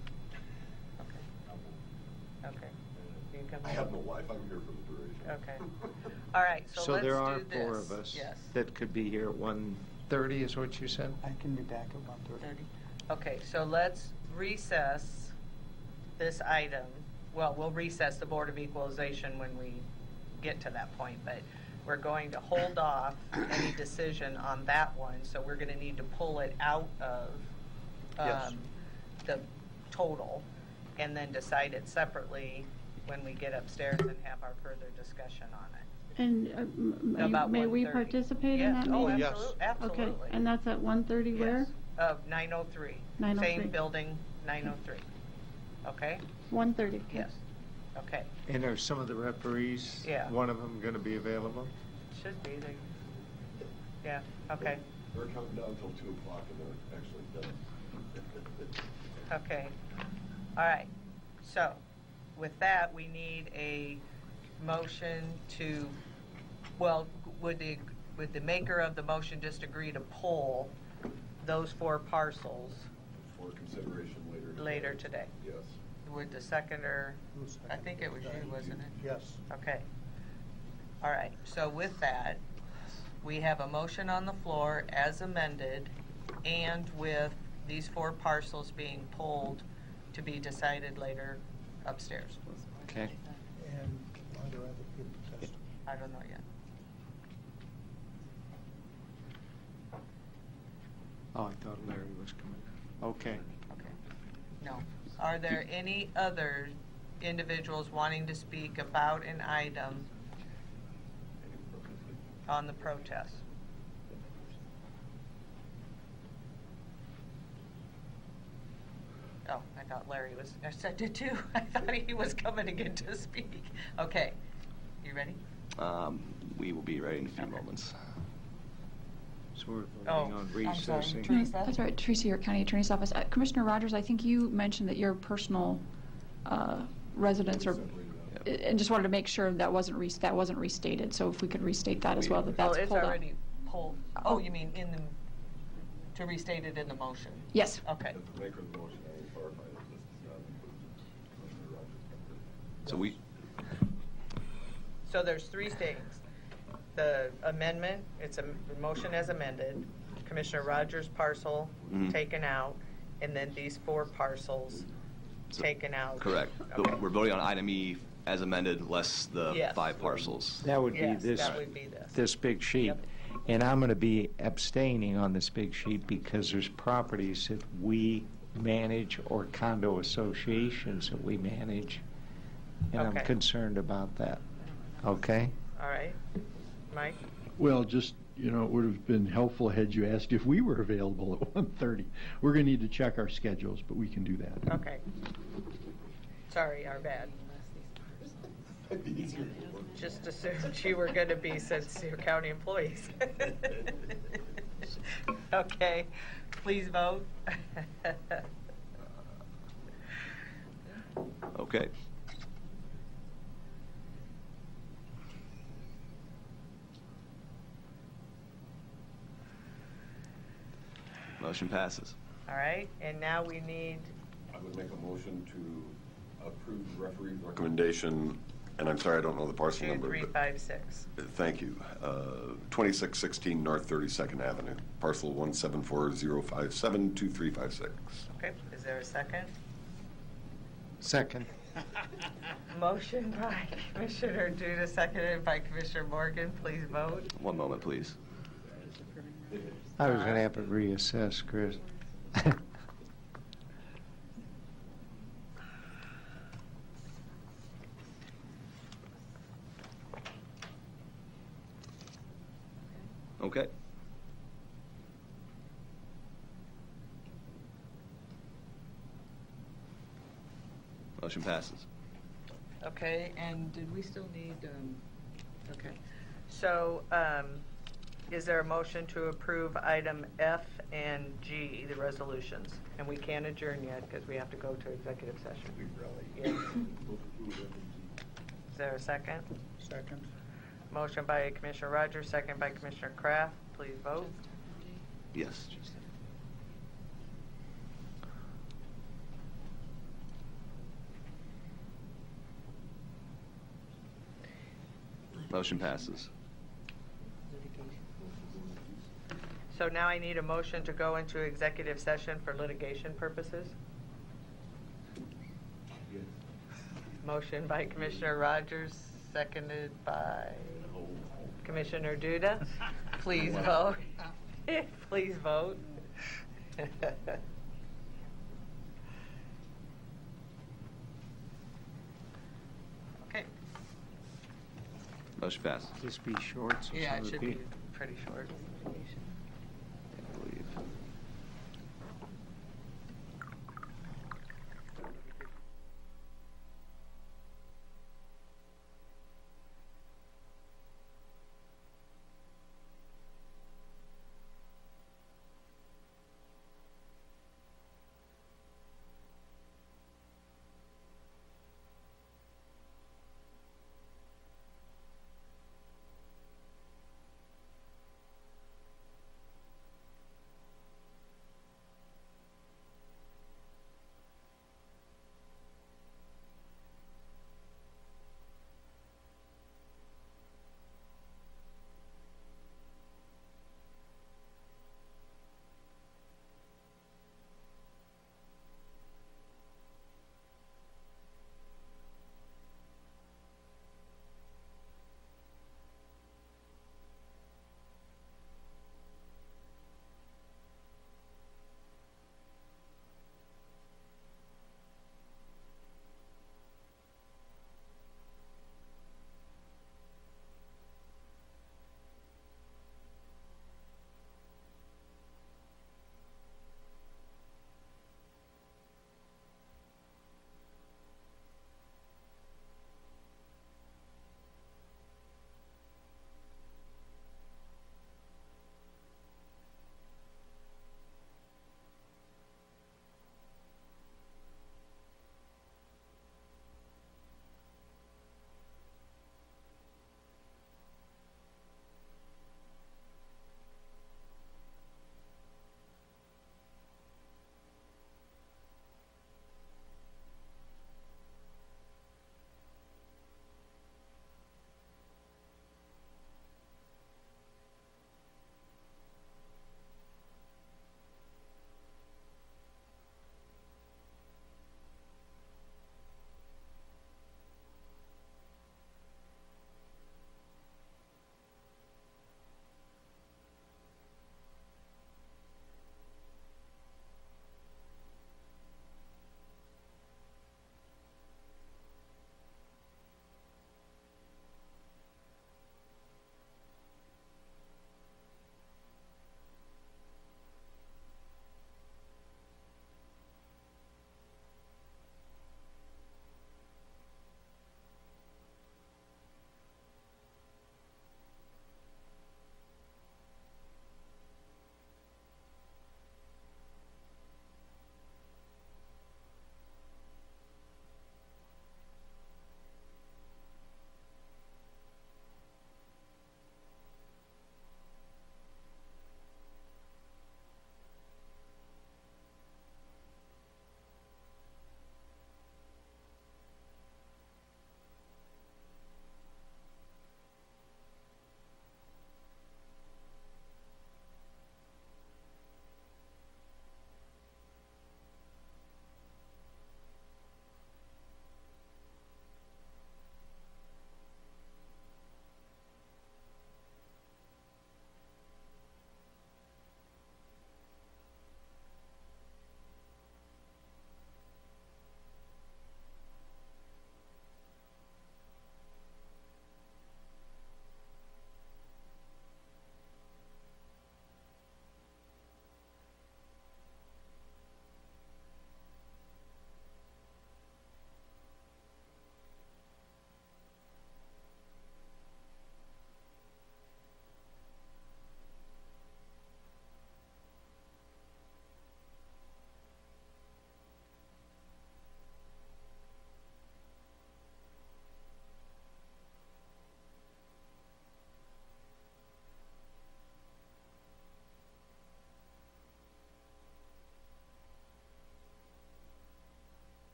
Okay. You come I have no wife. I'm here for the duration. Okay. All right, so let's there are do 4 this. of us Yes. that could be here at 1:30 is what you said? I can be back at 1:30. Okay, so let's recess this item. Well, we'll recess the Board of Equalization when we get to that point, but we're going to hold off any decision on that one, so we're going to need to pull it out of Yes. the total and then decide it separately when we get upstairs and have our further discussion on it. And About may we 1:30. participate in Yes. that Oh, meeting? absolutely, absolutely. Okay, and that's at 1:30 where? 903. 903. Same building, 903. Okay? 1:30. okay. Yes. Okay. And are some of the referees, Yeah. one of them going to be available? Should be. Yeah, okay. They're coming down until 2 o'clock and they're actually done. Okay. All right. So with that, we need a motion to, well, would the maker of the motion just agree to pull those 4 parcels For consideration later. later today? Yes. Would the seconder, I think it was you, wasn't it? Yes. Okay. All right. So with that, we have a motion on the floor as amended and with these 4 parcels being pulled to be decided later upstairs. Okay. And are there other people testifying? I don't know yet. Oh, I thought Larry was coming. Okay. Okay. No. Are there any other individuals wanting to speak about an item on the protest? Oh, I thought Larry was, I said it too. I thought he was coming again to speak. Okay. You ready? We will be ready in a few moments. So we're Oh, voting on I'm sorry. recessing. Teresa? That's right, Teresa, your County Attorney's Office. Commissioner Rogers, I think you mentioned that your personal residence or, and just wanted to make sure that wasn't restated. So if we could restate that as well, that Oh, that's it's pulled out. already pulled. Oh, you mean in the, to restate it in the motion? Yes. Okay. And the maker of the motion, I will clarify that this does not include Commissioner Rogers. So we, So there's 3 things. The amendment, it's a motion as amended, Commissioner Rogers' parcel Mhm. taken out, and then these 4 parcels taken out. correct. Okay. But we're voting on item E as amended, less the Yes. 5 parcels. That would be Yes, this, that would be this. this big sheet. Yep. And I'm going to be abstaining on this big sheet because there's properties that we manage or condo associations that we manage. And I'm Okay. concerned about that. Okay? All right. Mike? Well, just, it would have been helpful had you asked if we were available at 1:30. We're going to need to check our schedules, but we can do that. Okay. Sorry, our bad. Just assumed you were going to be since you're county employees. Okay, please vote. Okay. Motion passes. All right, and now we need, I would make a motion to approve the referee's recommendation, and I'm sorry, I don't know the parcel number. 2356. Thank you. 2616 North 32nd Avenue, parcel 174-057-2356. Okay, is there a second? Second. Motion by Commissioner Duda, seconded by Commissioner Morgan. Please vote. One moment, please. I was going to have it reassessed, Chris. Okay. Motion passes. Okay, and did we still need, okay. So, is there a motion to approve item F and G, the resolutions? And we can't adjourn yet because we have to go to executive session. Yes. Is there a second? Second. Motion by Commissioner Rogers, second by Commissioner Kraft. Please vote. Yes. Motion passes. So now I need a motion to go into executive session for litigation purposes. Motion by Commissioner Rogers, seconded by Commissioner Duda. Please vote. Please vote. Okay. Motion passes. Just be short. So Yeah, some it of the should be people- pretty short. I believe.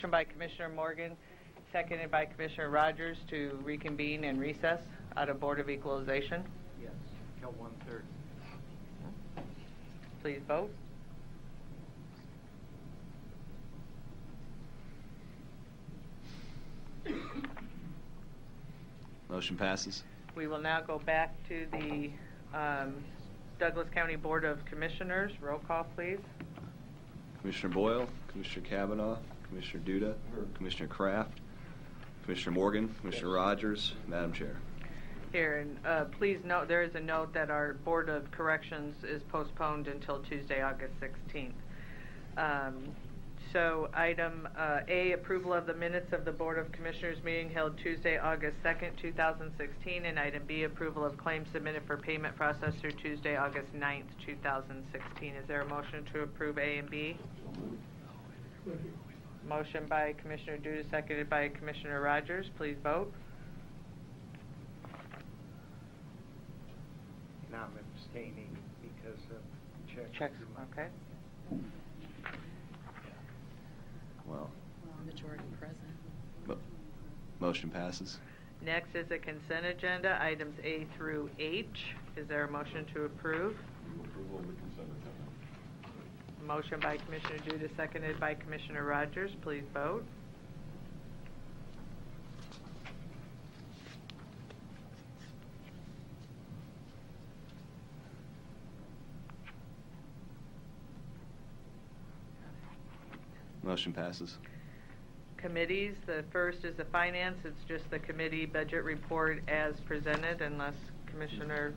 Motion by Commissioner Morgan, seconded by Commissioner Rogers to reconvene and recess out of Board of Equalization. Yes, till 1:30. Please vote. Motion passes. We will now go back to the Douglas County Board of Commissioners. Roll call, please. Commissioner Boyle, Commissioner Kavanaugh, Commissioner Duda, Commissioner Kraft, Commissioner Morgan, Commissioner Rogers, Madam Chair. Here, and please note, there is a note that our Board of Corrections is postponed until Tuesday, August 16th. So item A, approval of the minutes of the Board of Commissioners meeting held Tuesday, August 2nd, 2016, and item B, approval of claims submitted for payment processed through Tuesday, August 9th, 2016. Is there a motion to approve A and B? Motion by Commissioner Duda, seconded by Commissioner Rogers. Please vote. Now I'm abstaining because of checks. Checks, okay. Well, Majority present. motion passes. Next is a consent agenda, items A through H. Is there a motion to approve? Motion by Commissioner Duda, seconded by Commissioner Rogers. Please vote. Motion passes. Committees, the first is the finance. It's just the committee budget report as presented unless Commissioner,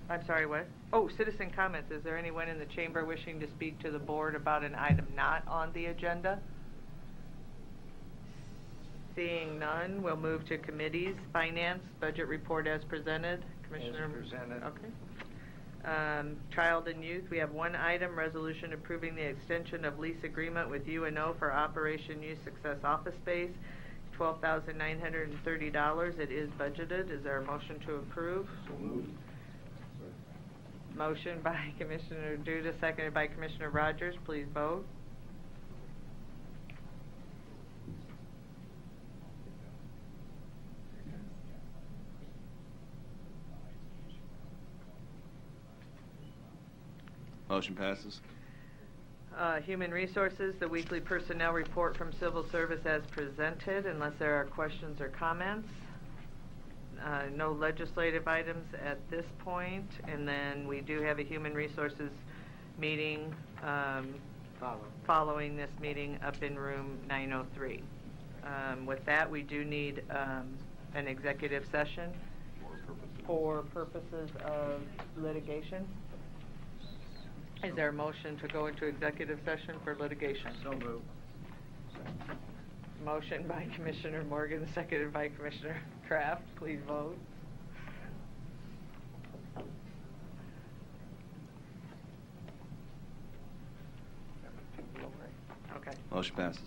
I'm sorry, what? Oh, citizen comments. Is there anyone in the chamber wishing to speak to the board about an item not on the agenda? Seeing none, we'll move to committees. Finance, budget report as presented. Commissioner. As presented. Okay. Child and Youth, we have one item, resolution approving the extension of lease agreement with UNO for Operation Youth Success Office Space, $12,930. It is budgeted. Is there a motion to approve? So moved. Motion by Commissioner Duda, seconded by Commissioner Rogers. Please vote. Motion passes. Human Resources, the weekly personnel report from Civil Service as presented, unless there are questions or comments. No legislative items at this point, and then we do have a Human Resources meeting following this meeting up in room 903. With that, we do need an executive session for purposes of litigation. Is there a motion to go into executive session for litigation? So moved. Motion by Commissioner Morgan, seconded by Commissioner Kraft. Please vote. Okay. Motion passes.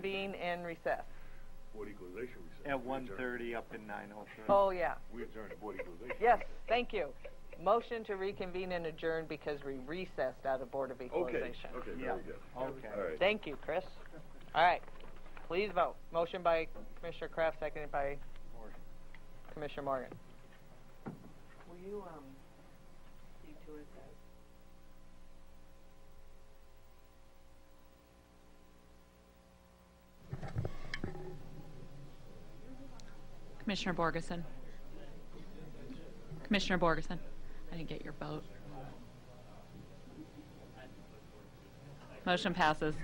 reconvene and recess. Board equalization recess. At 1:30 up in 9:03. Oh, yeah. We adjourned to board equalization. Yes, thank you. Motion to reconvene and adjourn because we recessed out of Board of Equalization. Okay, very good. Okay. All right. Thank you, Chris. All right, please vote. Motion by Commissioner Kraft, seconded by Commissioner Morgan. Will you see to it that... Commissioner Borgeson. Commissioner Borgeson. I didn't get your vote. Motion passes.